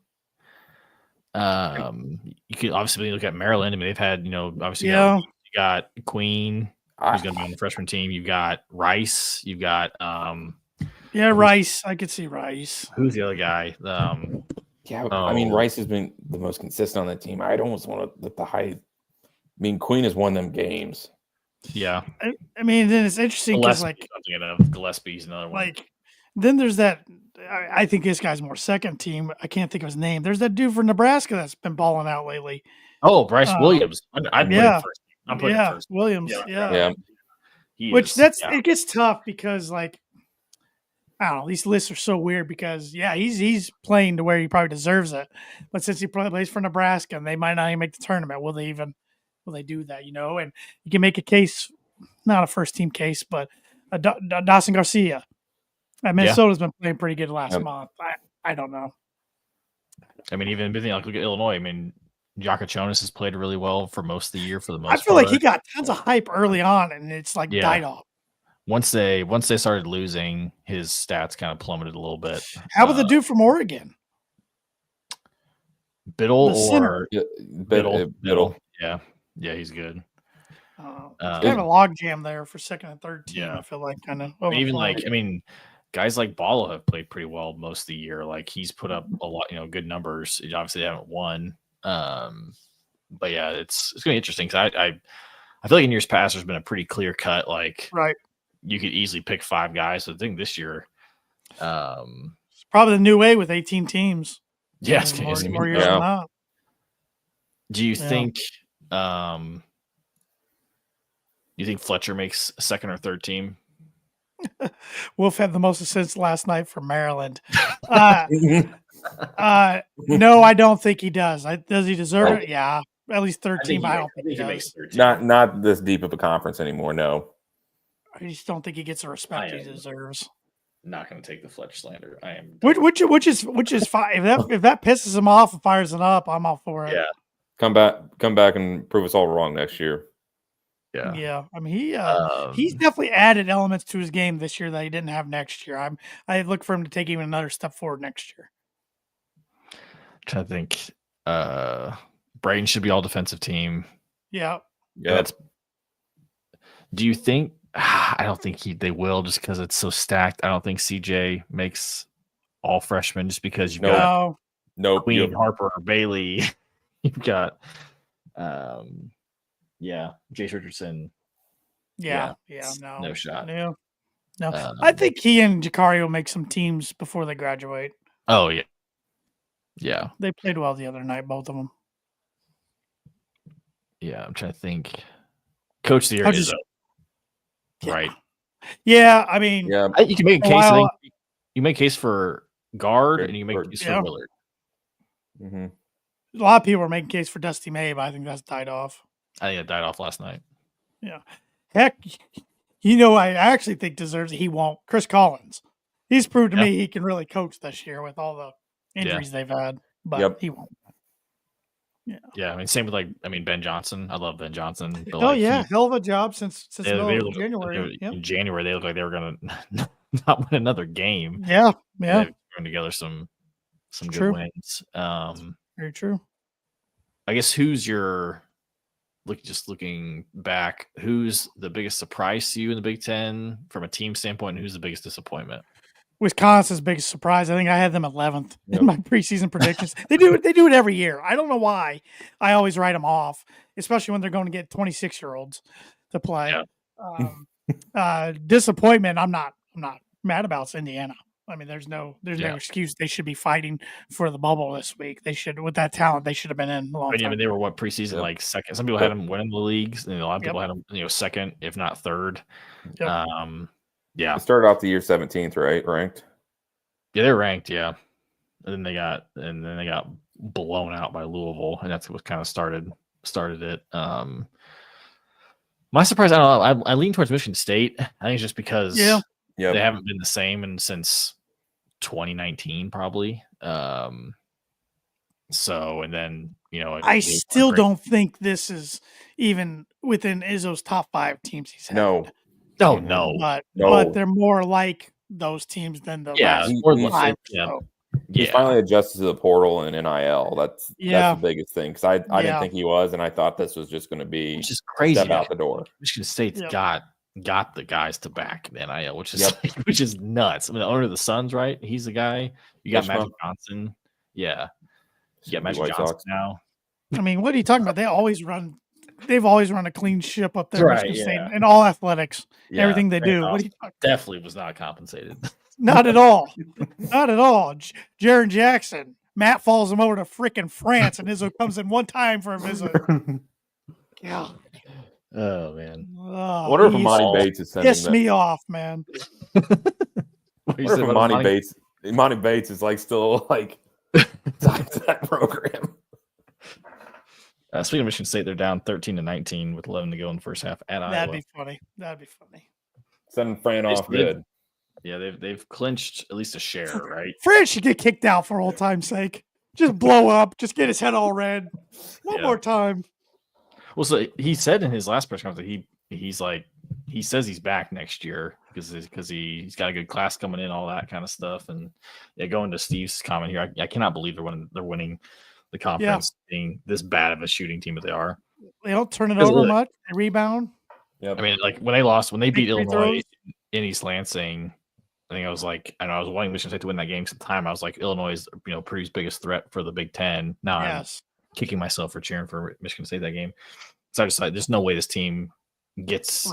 could obviously look at Maryland. They've had obviously you got Queen, who's going to be on the freshman team. You've got Rice. You've got Rice. I could see Rice. Who's the other guy? Rice has been the most consistent on that team. I'd almost want to let the height. Queen has won them games. Yeah. Then it's interesting because Gillespie's another one. Then there's that. I think this guy's more second team. I can't think of his name. There's that dude from Nebraska that's been balling out lately. Oh, Bryce Williams. I'm putting him first. I'm putting him first. Williams. Yeah. It gets tough because I don't know. These lists are so weird because he's playing to where he probably deserves it, but since he plays for Nebraska and they might not even make the tournament, will they do that? And you can make a case, not a first team case, but Dawson Garcia. Minnesota's been playing pretty good last month. I don't know. Even look at Illinois. Jaka Jonas has played really well for most of the year for the most part. I feel like he got tons of hype early on, and it's died off. Once they started losing, his stats kind of plummeted a little bit. How about the dude from Oregon? Biddle. Yeah, he's good. Kind of a log jam there for second and third team. I feel like kind of guys like Balla have played pretty well most of the year. He's put up a lot, good numbers. Obviously, they haven't won. But it's going to be interesting because I feel like in years past there's been a pretty clear cut. Right. You could easily pick 5 guys. So I think this year, it's probably the new way with 18 teams. Yeah, more years than that. Do you think? You think Fletcher makes a second or third team? Wolf had the most assists last night for Maryland. No, I don't think he does. Does he deserve it? Yeah, at least third team. I don't think he does. Not this deep of a conference anymore. No, I just don't think he gets the respect he deserves. Not going to take the Fletcher slander. I am. Which is fine. If that pisses him off and fires it up, I'm all for it. Yeah, come back and prove us all wrong next year. Yeah. He's definitely added elements to his game this year that he didn't have next year. I look for him to take even another step forward next year. trying to think. Braden should be all defensive team. Yeah. Yeah, Do you think? I don't think they will, just because it's so stacked. I don't think CJ makes all freshmen, just because you've got No. nope. Queen, Harper, Bailey. You've got, Jace Richardson. Yeah. No. No shot. No. I think he and Jakari will make some teams before they graduate. Oh yeah. Yeah. They played well the other night, both of them. Yeah, I'm trying to think. Coach of the year is right. Yeah, I mean, You can make a case. You make a case for guard, and you make a case for Willard. Mm-hmm. A lot of people are making a case for Dusty May, but I think that's died off. I think it died off last night. Yeah. Heck, I actually think deserves it. He won't. Chris Collins. He's proved to me he can really coach this year with all the injuries they've had, but he won't. Yeah. I mean, same with Ben Johnson. I love Ben Johnson. But hell of a job since middle of January. In January, they looked like they were going to not win another game. Yeah. They've thrown together some good wins. Very true. I guess who's your looking back? Who's the biggest surprise to you in the Big Ten from a team standpoint? And who's the biggest disappointment? Wisconsin's biggest surprise. I think I had them 11th in my preseason predictions. They do it every year. I don't know why. I always write them off, especially when they're going to get 26-year-olds to play. Yeah. Disappointment. I'm not mad about Indiana. I mean, there's no excuse. They should be fighting for the bubble this week. They should, with that talent, they should have been in a long time. I mean, they were preseason like second. Some people had them winning the leagues, and a lot of people had them, second, if not third. Yep. They started off the year 17th, right? Ranked. Yeah, they're ranked. Yeah, and then they got blown out by Louisville, and that's what kind of started it. My surprise, I don't know. I lean towards Michigan State. I think it's just because they haven't been the same since 2019, probably. So, and then I still don't think this is even within Izzo's top 5 teams he's had. No. Oh no, but they're more like those teams than the last 5. He finally adjusted to the portal and NIL. That's the biggest thing, because I didn't think he was, and I thought this was just going to be just crazy step out the door. Michigan State's got the guys to back NIL, which is nuts. I mean, the owner of the Suns, right? He's the guy. You got Magic Johnson. Yeah, you got Magic Johnson now. I mean, what are you talking about? They've always run a clean ship up there, Michigan State, in all athletics, everything they do. What are you talking definitely was not compensated. Not at all. Not at all. Jaron Jackson. Matt follows him over to freaking France, and Izzo comes in one time for a visit. Yeah. Oh, man. I wonder if Imani Bates is sending Piss me off, man. What if Imani Bates is still tied to that program? Speaking of Michigan State, they're down 13-19 with 11 to go in the first half at Iowa. That'd be funny. Send Fran off good. Yeah, they've clinched at least a share, right? Fran should get kicked out for old time's sake. Just blow up. Just get his head all red. One more time. Well, so he said in his last press conference that he says he's back next year because he's got a good class coming in, all that kind of stuff. And going to Steve's comment here, I cannot believe they're winning the conference, being this bad of a shooting team that they are. They don't turn it over much. They rebound. Yep. I mean, when they beat Illinois in East Lansing, I think I was I was wanting Michigan State to win that game sometime. I was like, Illinois is Purdue's biggest threat for the Big Ten. Now I'm kicking myself for cheering for Michigan State that game. So I decided there's no way this team gets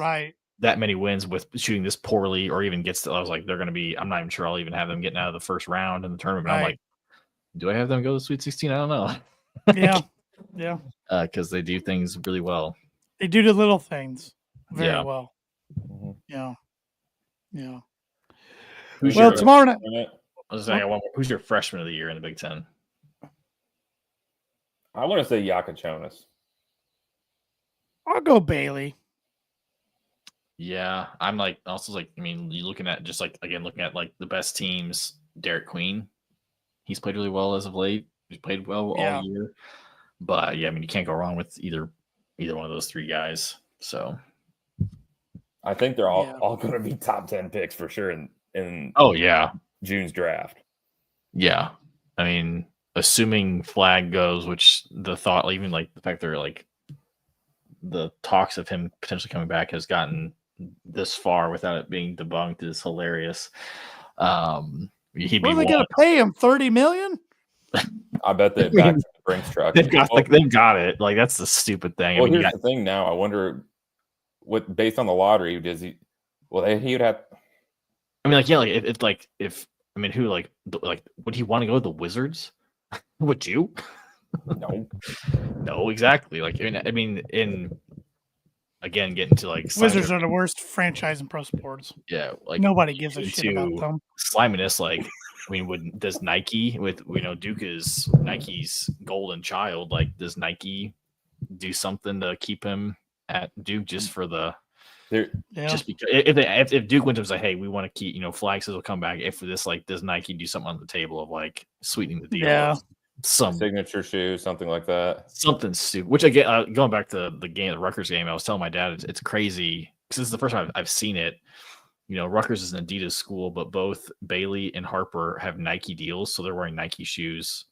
that many wins with shooting this poorly, or even gets to. I was like, they're going to be. I'm not even sure I'll even have them getting out of the first round in the tournament. But I'm like, do I have them go to the Sweet 16? I don't know. Yeah. Because they do things really well. They do the little things very well. Mm-hmm. Yeah. Tomorrow night. I was saying, who's your freshman of the year in the Big Ten? I want to say Yakachonis. I'll go Bailey. Yeah, I'm you looking at the best teams, Derek Queen. He's played really well as of late. He's played well all year. But you can't go wrong with either one of those 3 guys. So I think they're all going to be top 10 picks for sure in oh yeah, June's draft. Yeah. I mean, assuming Flag goes, which the thought, even like the fact they're like the talks of him potentially coming back has gotten this far without it being debunked is hilarious. He'd What be are they going to pay him? $30 million? I bet they back the Brinks truck. They've got it. Like that's the stupid thing. Well, I mean, here's the thing. Now I wonder what, based on the lottery, does he? Well, he would have. I mean, like yeah, if I mean, who like would he want to go to the Wizards? Would you? No. No, exactly. Like I mean, in again, getting to like Wizards are the worst franchise in pro sports. yeah, like Nobody gives a shit about them. Sliminess, like I mean, does Nike with Duke is Nike's golden child? Like, does Nike do something to keep him at Duke just for the? Just because if Duke went to him and say, hey, we want to keep Flag says we'll come back if this like does Nike do something on the table of like sweetening the deal? Yeah. Some signature shoe, something like that. Something stupid. Which again, going back to the Rutgers game, I was telling my dad it's crazy because this is the first time I've seen it. Rutgers is an Adidas school, but both Bailey and Harper have Nike deals, so they're wearing Nike shoes.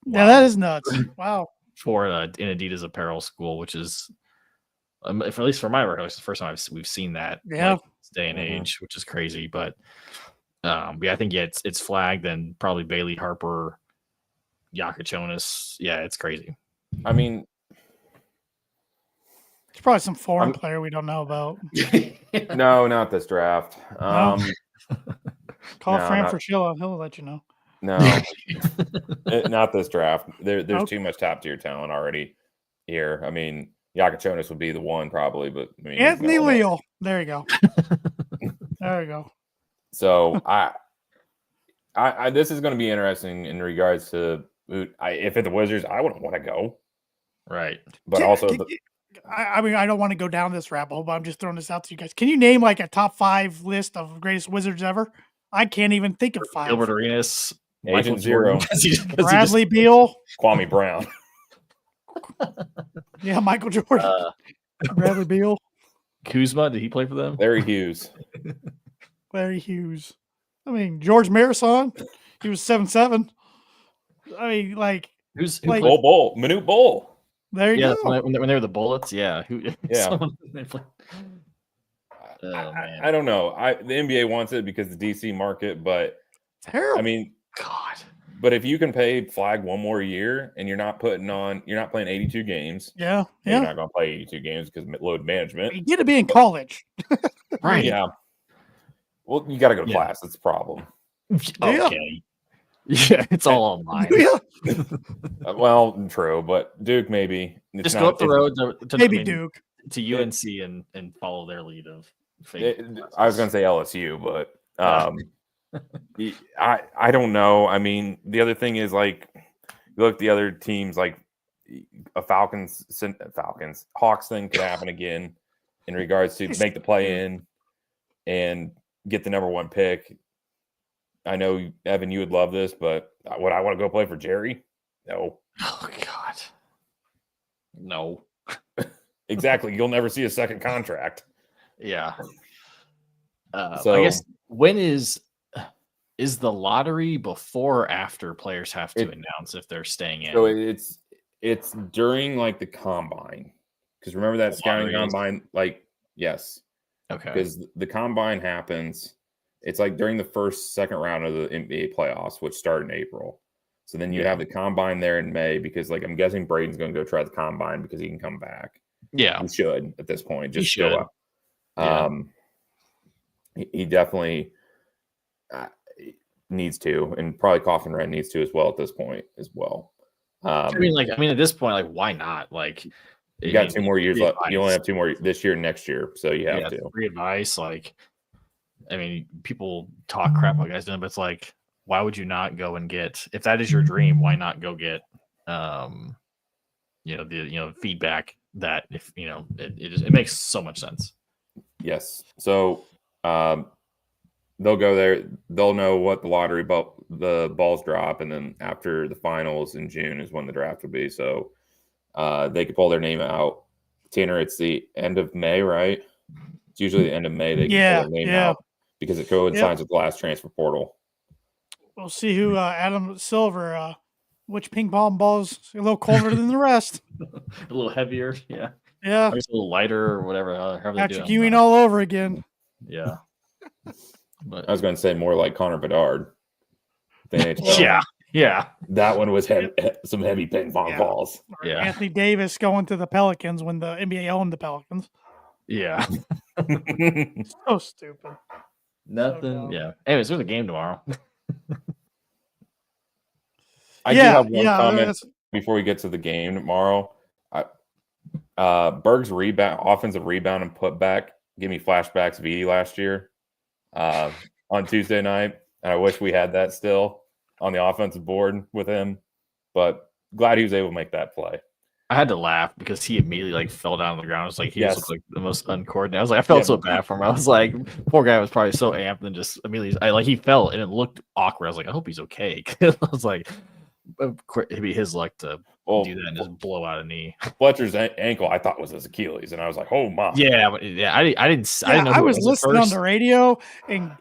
Yeah, that is nuts. Wow. For an Adidas apparel school, which is, at least for my record, it's the first time we've seen that. Yeah. Like, this day and age, which is crazy. But I think it's Flag, then probably Bailey, Harper, Yakachonis. Yeah, it's crazy. I mean, it's probably some foreign player we don't know about. No, not this draft. Call Fran Fraschilla. He'll let you know. No, not this draft. There's too much top tier talent already here. I mean, Yakachonis would be the one probably, but I mean, Anthony Leal. There you go. There you go. So I this is going to be interesting in regards to if at the Wizards, I wouldn't want to go. Right. But I mean, I don't want to go down this rabbit hole, but I'm just throwing this out to you guys. Can you name like a top 5 list of greatest Wizards ever? I can't even think of 5. Gilbert Arenas, Agent Zero, Bradley Beal, Kwame Brown. Yeah, Michael Jordan, Bradley Beal, Kuzma. Did he play for them? Larry Hughes. Larry Hughes. I mean, George Marason. He was 7'7". I mean, like who's like, Bull, Manute Bull. There you go. When they were the Bullets, yeah. Yeah. Man. I don't know. The NBA wants it because the DC market, but terrible. I mean, God. But if you can pay Flag one more year and you're not playing 82 games. Yeah. You're not going to play 82 games because load management. You get to be in college. Right. Yeah. Well, you got to go to class. That's the problem. Okay. Yeah, it's all online. Yeah. Well, true, but Duke maybe. Just go up the road to maybe Duke to UNC and follow their lead of. I was going to say LSU, but I don't know. I mean, the other thing is like you look at the other teams, like a Hawks thing could happen again in regards to make the play in and get the number 1 pick. I know, Evan, you would love this, but would I want to go play for Jerry? No. Oh, God. No. Exactly. You'll never see a second contract. Yeah. So I guess when is the lottery before or after players have to announce if they're staying in? So it's during like the combine. Because remember that scouting combine? Like, yes. Okay. Because the combine happens. It's like during the second round of the NBA playoffs, which start in April. So then you have the combine there in May because, like, I'm guessing Braden's going to go try the combine because he can come back. Yeah. He should at this point. Just should. Go up. He definitely needs to, and probably Coffin Red needs to as well at this point as well. I mean, at this point, like, why not? Like, you got 2 more years left. You only have 2 more this year and next year, so you have to. Free advice, like, I mean, people talk crap about guys doing, but it's like, why would you not go and get, if that is your dream, why not go get, feedback that if it makes so much sense. Yes. So they'll go there. They'll know what the lottery the balls drop, and then after the finals in June is when the draft will be. So they could pull their name out. Tanner, it's the end of May, right? It's usually the end of May they can pull their name out because it coincides with the last transfer portal. We'll see who Adam Silver which ping pong ball's a little colder than the rest. A little heavier, yeah. Yeah, Or just a little lighter or whatever. However they do Patrick it. Ewing all over again. Yeah. But I was going to say more like Connor Bedard. The NHL. yeah. That one was some heavy ping pong balls. Or Yeah. Anthony Davis going to the Pelicans when the NBA owned the Pelicans. Yeah. So stupid. Nothing. dumb. Yeah. Anyways, there's a game tomorrow. I do have one comment that's- before we get to the game tomorrow. Berg's offensive rebound and putback give me flashbacks of Edie last year on Tuesday night. And I wish we had that still on the offensive board with him, but glad he was able to make that play. I had to laugh because he immediately like fell down on the ground. It was like he Yes. was like the most uncoordinated. I was like, I felt so bad for him. I was like, poor guy was probably so amped and just immediately, he fell and it looked awkward. I was like, I hope he's okay. I was like, it'd be his luck to do that and just blow out a knee. Fletcher's ankle, I thought was his Achilles, and I was like, "Oh my!" Yeah, but I didn't know. I was listening on the radio, and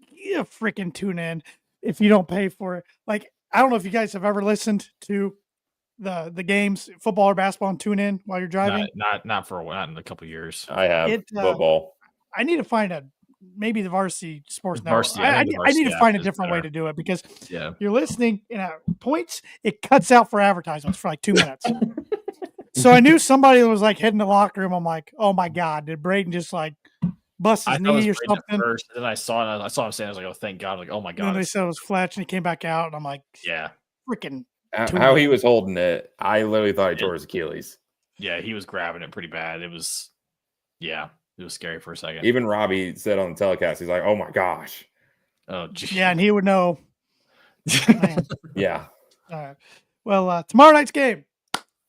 you freaking tune in if you don't pay for it. Like, I don't know if you guys have ever listened to the games, football or basketball, and tune in while you're driving. Not for a while, not in a couple of years. I have football. I need to find maybe the Varsity Sports Network. Varsity, I need to find a is different way better. to do it because Yeah. you're listening and at points it cuts out for advertisements for like 2 minutes. So I knew somebody was like hitting the locker room. I'm like, oh my God, did Braden just like bust his I thought it was knee or Braden at something? first, and then I saw him saying, I was like, oh, thank God. Like, oh my And then God. they said it was Fletch and he came back out and I'm like, Yeah. freaking How he was holding it, I literally thought he tore his Achilles. Yeah, he was grabbing it pretty bad. It was scary for a second. Even Robbie said on the telecast, he's like, "Oh my gosh." Oh, geez. yeah, and he would know. Man. Yeah. All right. Well, tomorrow night's game.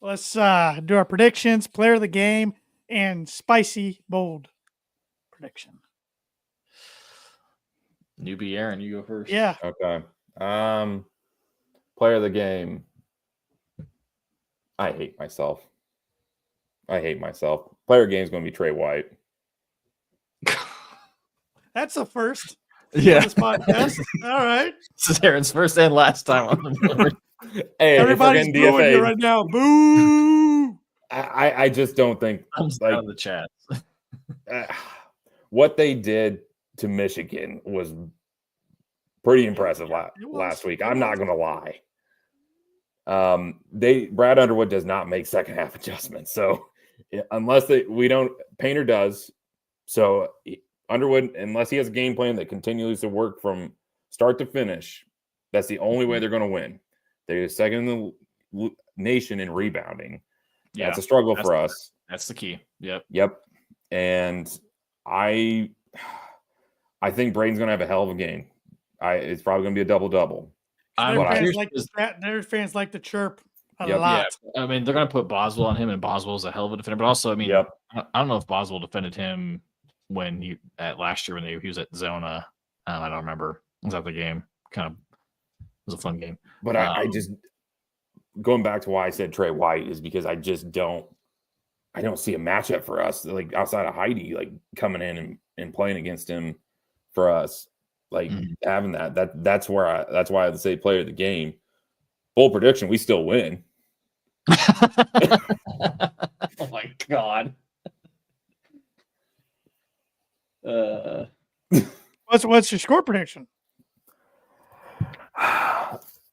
Let's do our predictions, player of the game, and spicy, bold prediction. Newbie Aaron, you go first. Yeah. Okay. Player of the game. I hate myself. Player of the game is going to be Trey White. That's the first. Yeah. This podcast. All right. This is Aaron's first and last time on the board. Hey, Everybody's if booing we're you getting DFA, right now. Boo! I just don't think I'm like out of the chat. what they did to Michigan was pretty impressive last week. I'm not going to lie. Brad Underwood does not make second half adjustments. So unless Painter does. So Underwood, unless he has a game plan that continues to work from start to finish, that's the only way they're going to win. They're second in the nation in rebounding. Yeah, that's a struggle for us. That's the key. Yep. And I think Braden's going to have a hell of a game. It's probably going to be a double-double. Their fans like to chirp a lot. Yeah. I mean, they're going to put Boswell on him, and Boswell's a hell of a defender. But also, I mean, I don't know if Boswell defended him when last year when he was at Zona. I don't remember. Was that the game? Kind of was a fun game. But I just going back to why I said Trey White is because I don't see a matchup for us like outside of Heidi like coming in and playing against him for us. Like having that's why I would say player of the game. Bold prediction, we still win. Oh my God. What's your score prediction?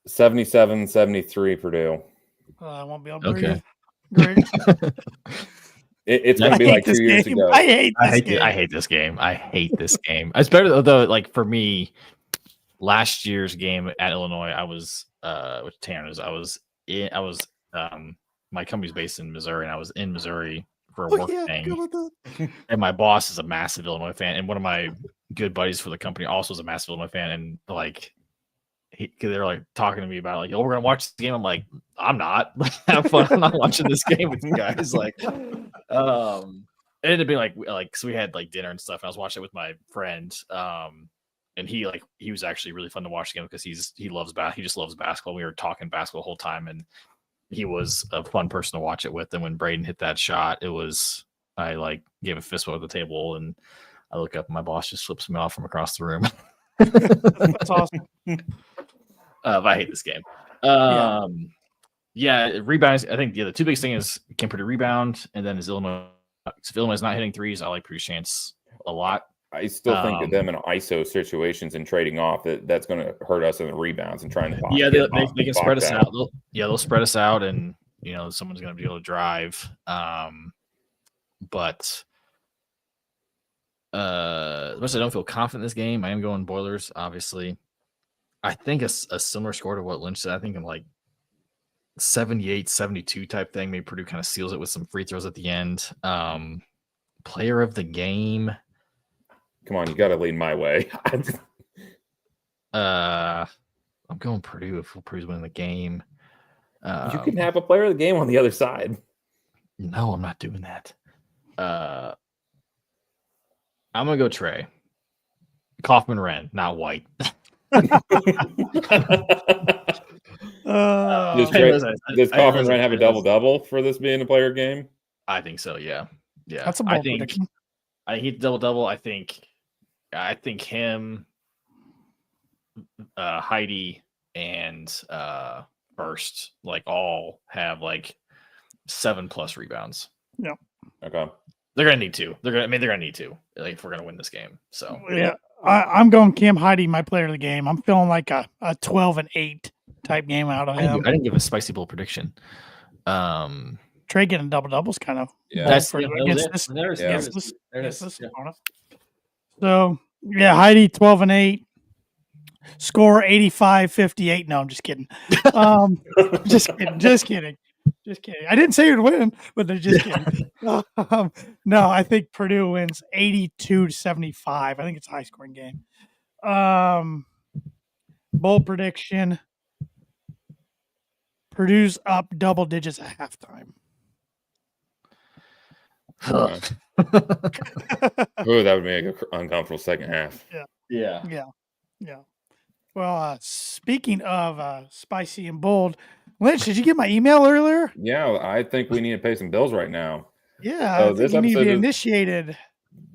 77-73 Purdue. I won't be able to Okay. breathe. Great. It's going to be like 2 years ago. I hate this game. I hate this game. It's better though. Like for me, last year's game at Illinois, I was with Tanners. My company's based in Missouri, and I was in Missouri for a work thing. And my boss is a massive Illinois fan, and one of my good buddies for the company also is a massive Illinois fan. And like, they're like talking to me about like, oh, we're gonna watch this game. I'm like, I'm not. Have fun. I'm not watching this game with you guys. Like, it ended up being like so we had like dinner and stuff. And I was watching it with my friend. And he was actually really fun to watch again because he just loves basketball. We were talking basketball the whole time, and he was a fun person to watch it with. And when Braden hit that shot, I like gave a fist bump at the table, and I look up and my boss just flips me off from across the room. That's awesome. But I hate this game. Yeah, rebounds. I think the two biggest thing is can Purdue rebound, and then is Illinois. If Illinois is not hitting threes, I like Purdue's chance a lot. I still think that them in ISO situations and trading off that's going to hurt us in the rebounds and trying to box. Yeah, they can spread us out. They'll spread us out, and someone's going to be able to drive. But as much as I don't feel confident in this game, I am going Boilers. Obviously, I think a similar score to what Lynch said. I think I'm like 78-72 type thing. Maybe Purdue kind of seals it with some free throws at the end. Player of the game. Come on, you got to lean my way. I'm going Purdue if Purdue's winning the game. You can have a player of the game on the other side. No, I'm not doing that. I'm gonna go Trey. Kaufman Wren, not White. Does Kaufman Wren have a double-double for this being a player game? I think so, yeah. That's a bold prediction. I think double-double. I think him, Heidi, and Burst all have 7+ rebounds. Yeah. Okay. They're gonna need to. They're gonna need to if we're gonna win this game. So yeah, I'm going Cam Heidi, my player of the game. I'm feeling like a 12-8 type game out of him. I didn't give a spicy bowl prediction. Trey getting double-doubles kind of. That's against this opponent. So yeah, Heidi 12-8. Score 85-58. No, I'm just kidding. Just kidding. I didn't say you'd win, but they're just kidding. No, I think Purdue wins 82-75. I think it's a high scoring game. Bold prediction. Purdue's up double digits at halftime. Ooh, that would make an uncomfortable second half. Yeah. Well, speaking of spicy and bold, Lynch, did you get my email earlier? Yeah, I think we need to pay some bills right now. Yeah, so this episode need to be initiated.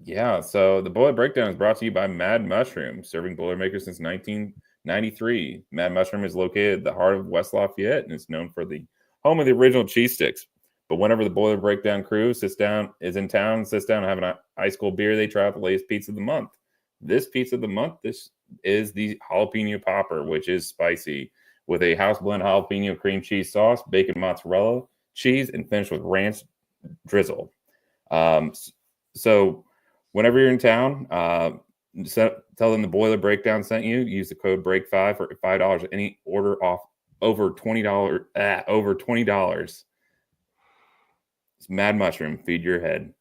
Yeah, so the Boiler Breakdown is brought to you by Mad Mushroom, serving Boilermakers since 1993. Mad Mushroom is located at the heart of West Lafayette and is known for the home of the original cheese sticks. But whenever the Boiler Breakdown crew sits down and have an ice cold beer, they try out the latest pizza of the month. This pizza of the month, this is the jalapeno popper, which is spicy, with a house blend jalapeno cream cheese sauce, bacon mozzarella cheese, and finished with ranch drizzle. So whenever you're in town, tell them the Boiler Breakdown sent you. Use the code BREAK5 for $5 any order off over $20. Over $20. It's Mad Mushroom. Feed your head.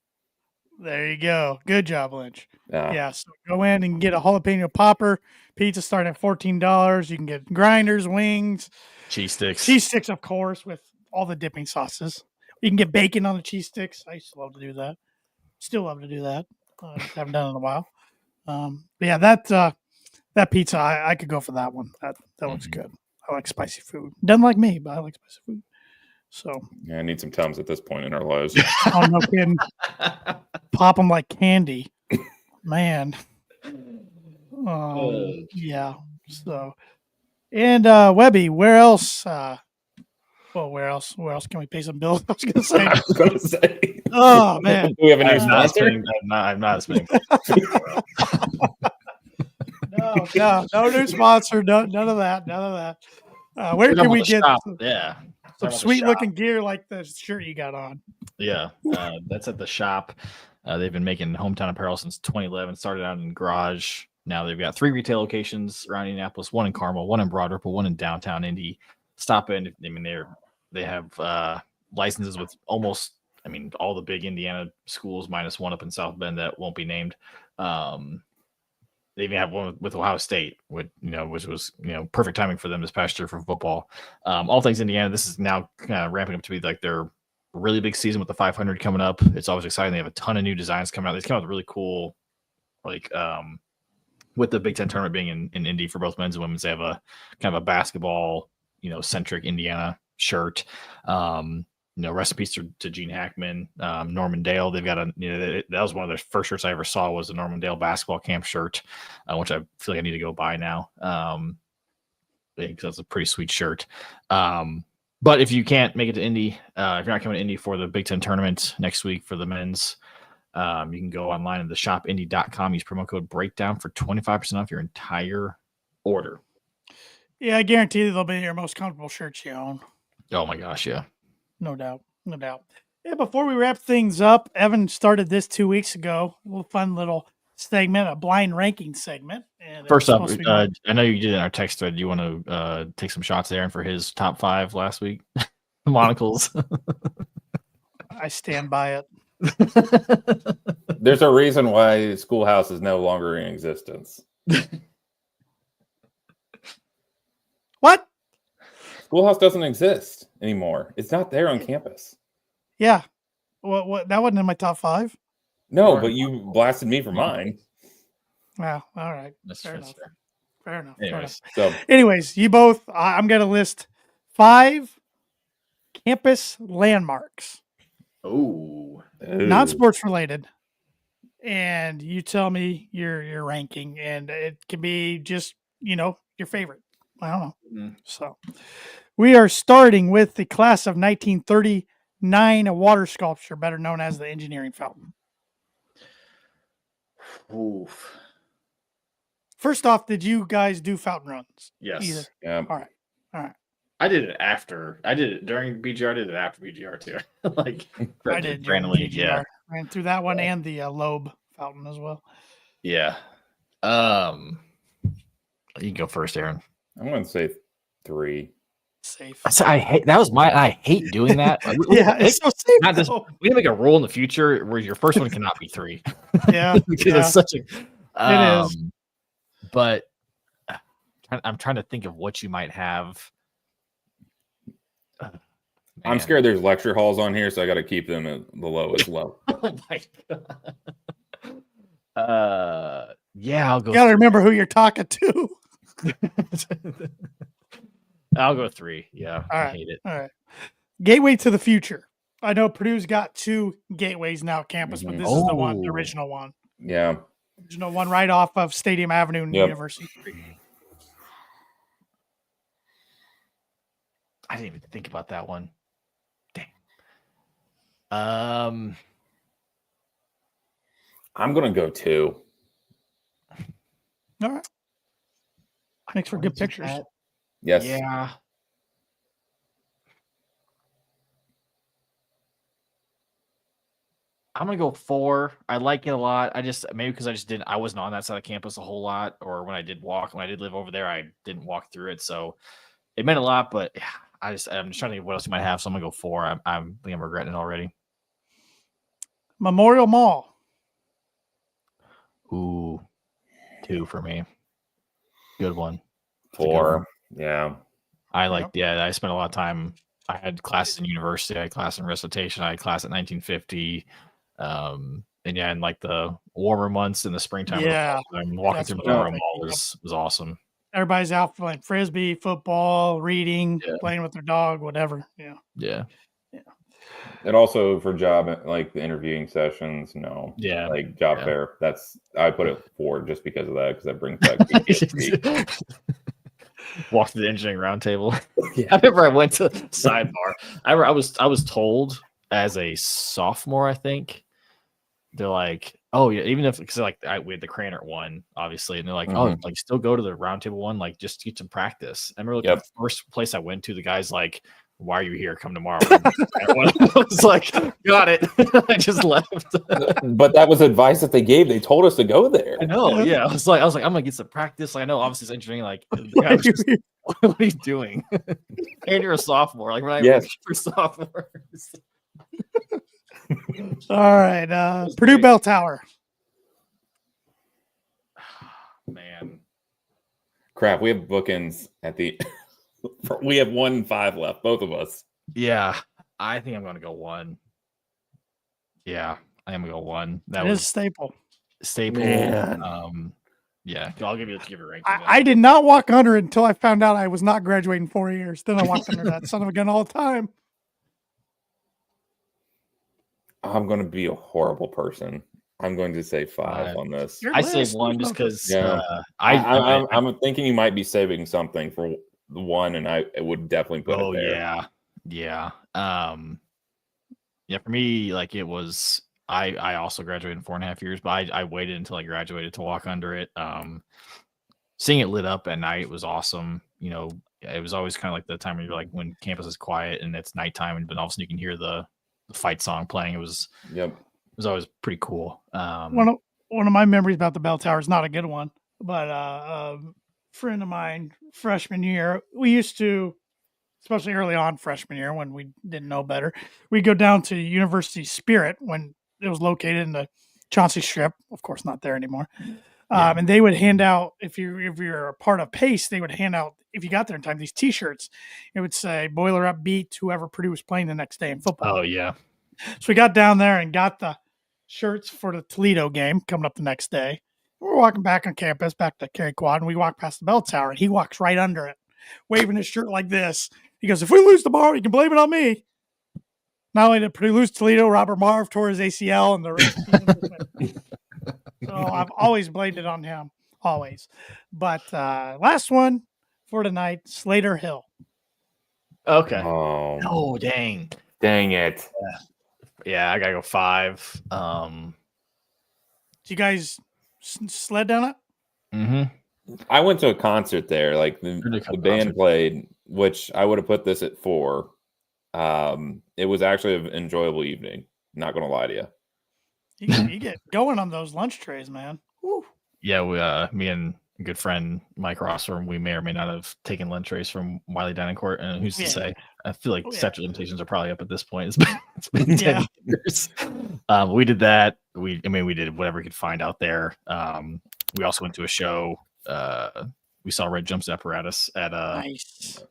There you go. Good job, Lynch. Yeah, so go in and get a jalapeno popper. Pizza starting at $14. You can get grinders, wings, cheese sticks. Cheese sticks, of course, with all the dipping sauces. You can get bacon on the cheese sticks. I used to love to do that. Still love to do that. Haven't done it in a while. But yeah, that pizza, I could go for that one. That looks good. I like spicy food. Doesn't like me, but I like spicy food. So yeah, I need some Tums at this point in our lives. Oh, no kidding. Pop them like candy, man. Yeah. So, and Webby, where else? Where else can we pay some bills? I was gonna say. Oh man, do we have a new sponsor? I'm not spending. No new sponsor. None of that. Where can we get? Some sweet looking gear like the shirt you got on. Yeah, that's at the shop. They've been making hometown apparel since 2011. Started out in garage. Now they've got 3 retail locations around Indianapolis, 1 in Carmel, 1 in Broad Ripple, 1 in downtown Indy. Stop in. I mean, they have licenses with almost, all the big Indiana schools minus one up in South Bend that won't be named. They even have one with Ohio State, which was perfect timing for them this past year for football. All things Indiana. This is now kind of ramping up to be like their really big season with the 500 coming up. It's always exciting. They have a ton of new designs coming out. They come out with really cool, with the Big Ten tournament being in Indy for both men's and women's. They have a kind of a basketball, centric Indiana shirt. Rest in peace to Gene Hackman, Norman Dale. They've got that was one of the first shirts I ever saw was the Norman Dale basketball camp shirt, which I feel like I need to go buy now. because that's a pretty sweet shirt. But if you can't make it to Indy, if you're not coming to Indy for the Big Ten tournament next week for the men's, you can go online at theshopindy.com. Use promo code BREAKDOWN for 25% off your entire order. Yeah, I guarantee you they'll be your most comfortable shirts you own. Oh my gosh, yeah. No doubt. No doubt. Yeah, before we wrap things up, Evan started this 2 weeks ago. A little fun little segment, a blind ranking segment. And First up, I know you did it in our text thread. Do you want to take some shots there for his top 5 last week? Monocles. I stand by it. There's a reason why Schoolhouse is no longer in existence. What? Schoolhouse doesn't exist anymore. It's not there on campus. Yeah. What? That wasn't in my top 5? No, but you blasted me for mine. Well, all right. That's Fair enough. Fair enough. Fair enough. So, anyways, you both, I'm going to list 5 campus landmarks. Oh. Non-sports related. And you tell me your ranking. And it can be just, your favorite. I don't know. Mm-hmm. So we are starting with the class of 1939 water sculpture, better known as the engineering fountain. Oof. First off, did you guys do fountain runs? Yes. Either? yeah. All right. I did it after. I did it during BGR. I did it after BGR too. Like I did during randomly. BGR. Yeah. Ran through that one and the Loeb fountain as well. Yeah. You can go first, Aaron. I'm going to say 3. Safe. I hate that was my. I hate doing that. Yeah, it's so safe. Not this, we can make a rule in the future where your first one cannot be 3. Yeah, because it's such a. It is. But I'm trying to think of what you might have. I'm scared there's lecture halls on here, so I got to keep them at the lowest low. Oh my god. Yeah, I'll go. You got to remember who you're talking to. I'll go 3. Yeah, All right. I hate it. All right. Gateway to the future. I know Purdue's got 2 gateways now at campus, but this is the one, the original one. Yeah. Original one right off of Stadium Avenue in University Street. I didn't even think about that one. Dang. I'm going to go 2. All right. Makes for good pictures. Yes. Yeah. I'm gonna go 4. I like it a lot. Maybe because I wasn't on that side of campus a whole lot, or when I did live over there, I didn't walk through it, so it meant a lot. But yeah, I'm just trying to think what else you might have. So I'm gonna go 4. I think I'm regretting it already. Memorial Mall. Ooh, 2 for me. Good one. 4. Yeah. I spent a lot of time. I had classes in university. I had class in recitation. I had class at 1950. And yeah, in like the warmer months in the springtime. Yeah. Walking through Memorial Mall was awesome. Everybody's out playing frisbee, football, reading, playing with their dog, whatever. Yeah. Yeah. And also for job, like the interviewing sessions, like job fair. I put it 4 just because of that, because that brings back PTSD. Walked to the engineering roundtable. Yeah. I remember I went to sidebar. I was told as a sophomore, I think, they're like, oh yeah, even if because like we had the Cranert one, obviously, and they're like, oh, like still go to the roundtable one, like just get some practice. I remember the first place I went to, the guy's like, why are you here? Come tomorrow. I was like, got it. I just left. But that was advice that they gave. They told us to go there. I know. Yeah. I was like, I'm gonna get some practice. Like, I know obviously it's engineering. Like, what are you doing? And you're a sophomore. Like, we're not for sophomores. All right. Purdue Bell Tower. Man. Crap. We have bookends at the. We have 1 and 5 left, both of us. Yeah, I think I'm going to go 1. Yeah, I am going to go 1. That is was staple. Man. Yeah, I'll give you a ranking. I did not walk under it until I found out I was not graduating 4 years. Then I walked under that son of a gun all the time. I'm going to be a horrible person. I'm going to say 5 on this. I say 1 just because I'm thinking you might be saving something for the one, and I would definitely put it there. Yeah. For me, like it was. I also graduated in 4.5 years, but I waited until I graduated to walk under it. Seeing it lit up at night was awesome. It was always kind of like the time when you're like when campus is quiet and it's nighttime, but all of a sudden you can hear the fight song playing. It was always pretty cool. One of my memories about the bell tower is not a good one, but a friend of mine, freshman year, we used to, especially early on freshman year when we didn't know better, we'd go down to University Spirit when it was located in the Chauncey Strip. Of course, not there anymore. And they would hand out, if you're a part of PACE, they would hand out, if you got there in time, these T-shirts. It would say "Boiler Up beat whoever Purdue was playing the next day in football." Oh yeah. So we got down there and got the shirts for the Toledo game coming up the next day. We're walking back on campus, back to Cary Quad, and we walk past the bell tower, and he walks right under it, waving his shirt like this. He goes, "If we lose tomorrow, you can blame it on me." Not only did Purdue lose Toledo, Robert Marv tore his ACL, and the rest of the season. So I've always blamed it on him, always. But last one for tonight, Slater Hill. Okay. Oh, dang it! Yeah, I gotta go 5. Did you guys sled down it? Mm-hmm. I went to a concert there. Like the band played, which I would have put this at 4. It was actually an enjoyable evening. Not gonna lie to you. You get going on those lunch trays, man. Woo. Yeah, me and a good friend Mike Rossrum, we may or may not have taken lunch trays from Wiley Dining Court, and who's to say? I feel like statute of limitations are probably up at this point. It's been 10 years. We did that. We did whatever we could find out there. We also went to a show. We saw Red Jump's Apparatus at nice.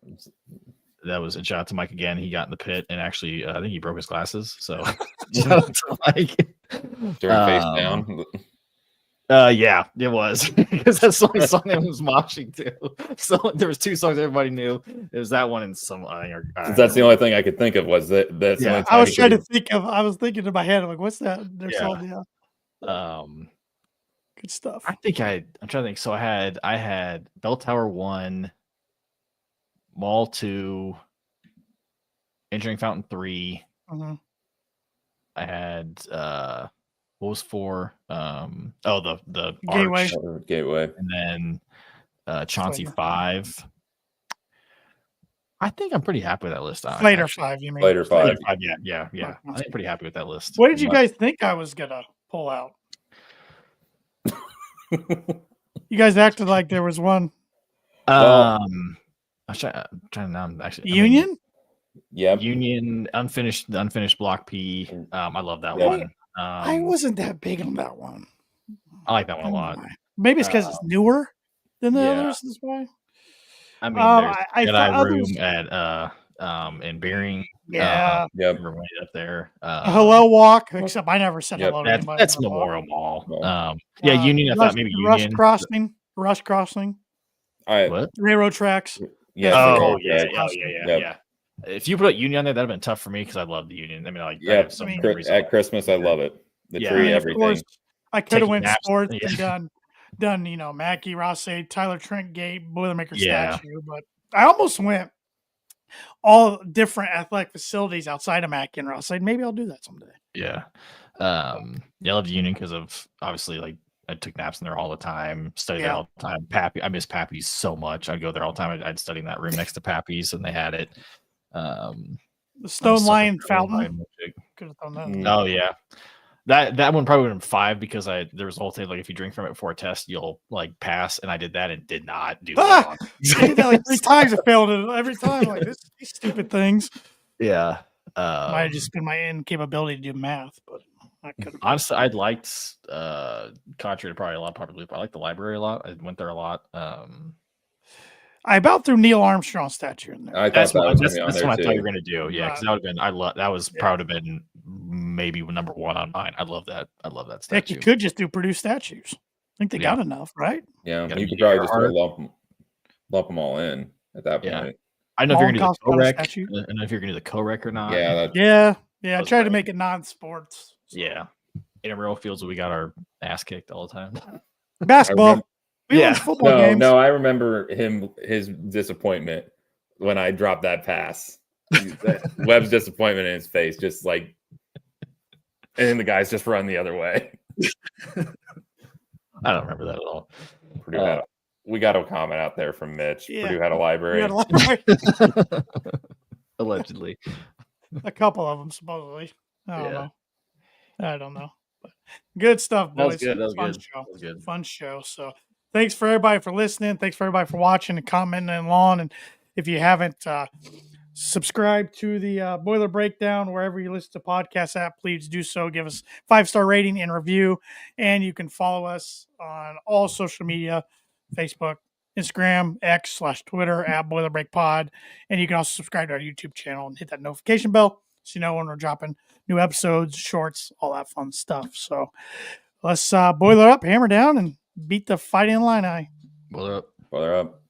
That was a shout out to Mike again. He got in the pit and actually, I think he broke his glasses. So shout out to Mike. During Face Down. Yeah, it was because that's the only song I was moshing to. So there was 2 songs everybody knew. It was that one and some. That's the only thing I could think of was that. I was trying to think of. I was thinking in my head, I'm like, what's that? Their song, good stuff. I'm trying to think. So I had Bell Tower 1, Mall 2, Entering Fountain 3. Mm-hmm. I had what was 4? The Gateway. Gateway, and then Chauncey 5. I think I'm pretty happy with that list. Slater 5, you mean? Slater 5. Yeah. I think I'm pretty happy with that list. What did you guys think I was gonna pull out? You guys acted like there was one. I'm trying now. I'm actually Union. Union unfinished block P. I love that one. I wasn't that big on that one. I like that one a lot. Maybe it's because it's newer than the others. That's why. I mean, there's Jedi Room at in Bearing. Yeah. Yep. Right up there. Hello Walk, except I never said hello to anybody. That's Memorial Mall. Union. I thought maybe Union. Rush Crossing. What? Railroad tracks. Yeah. Oh, yeah. If you put Union on there, that'd have been tough for me because I love the Union. I mean, at Christmas, I love it. The tree, everything. Of course, I could have went sports and done, Mackey, Rossade, Tyler Trent Gate, Boilermaker statue, but I almost went all different athletic facilities outside of Mackey and Rossade. Maybe I'll do that someday. Yeah. I love the Union because of obviously like I took naps in there all the time, studied there all the time. Pappy, I miss Pappy's so much. I'd go there all the time. I'd study in that room next to Pappy's, and they had it. The Stone Lion Fountain. Could have done that. Oh yeah, that one probably would have been 5 because there was a whole thing like if you drink from it before a test, you'll like pass, and I did that and did not do that. I did that like 3 times. I failed it every time. Like these stupid things. Yeah, might have just been my incapability to do math, but. Honestly, I'd liked contrary to probably a lot of popular belief. I like the library a lot. I went there a lot. I about threw Neil Armstrong statue in there. That's what I thought you were going to do. Yeah, because that would have been. That was probably have been maybe number 1 on mine. I love that. I love that statue. Heck, you could just do Purdue statues. I think they got enough, right? Yeah, you could probably just lump them all in at that point. I don't know if you're going to do the co-rec. I don't know if you're going to do the co-rec or not. Yeah. I tried to make it non-sports. Yeah. Intramural fields, we got our ass kicked all the time. Basketball. We Yeah. won football games. No, I remember his disappointment when I dropped that pass. Webb's disappointment in his face, just like, and then the guys just run the other way. I don't remember that at all. Purdue we got a comment out there from Mitch. Yeah. Purdue had a library. We had a library. Allegedly. A couple of them, supposedly. I don't know. But good stuff, That was boys. good. That was Fun good. show. That was good. Fun show. So thanks for everybody for listening. Thanks for everybody for watching and commenting along. And if you haven't subscribed to the Boiler Breakdown, wherever you listen to podcasts at, please do so. Give us 5-star rating and review. And you can follow us on all social media, Facebook, Instagram, X/Twitter at Boiler Break Pod. And you can also subscribe to our YouTube channel and hit that notification bell so you know when we're dropping new episodes, shorts, all that fun stuff. So let's boiler up, hammer down, and beat the Fighting Illini. Well, Well, they're up.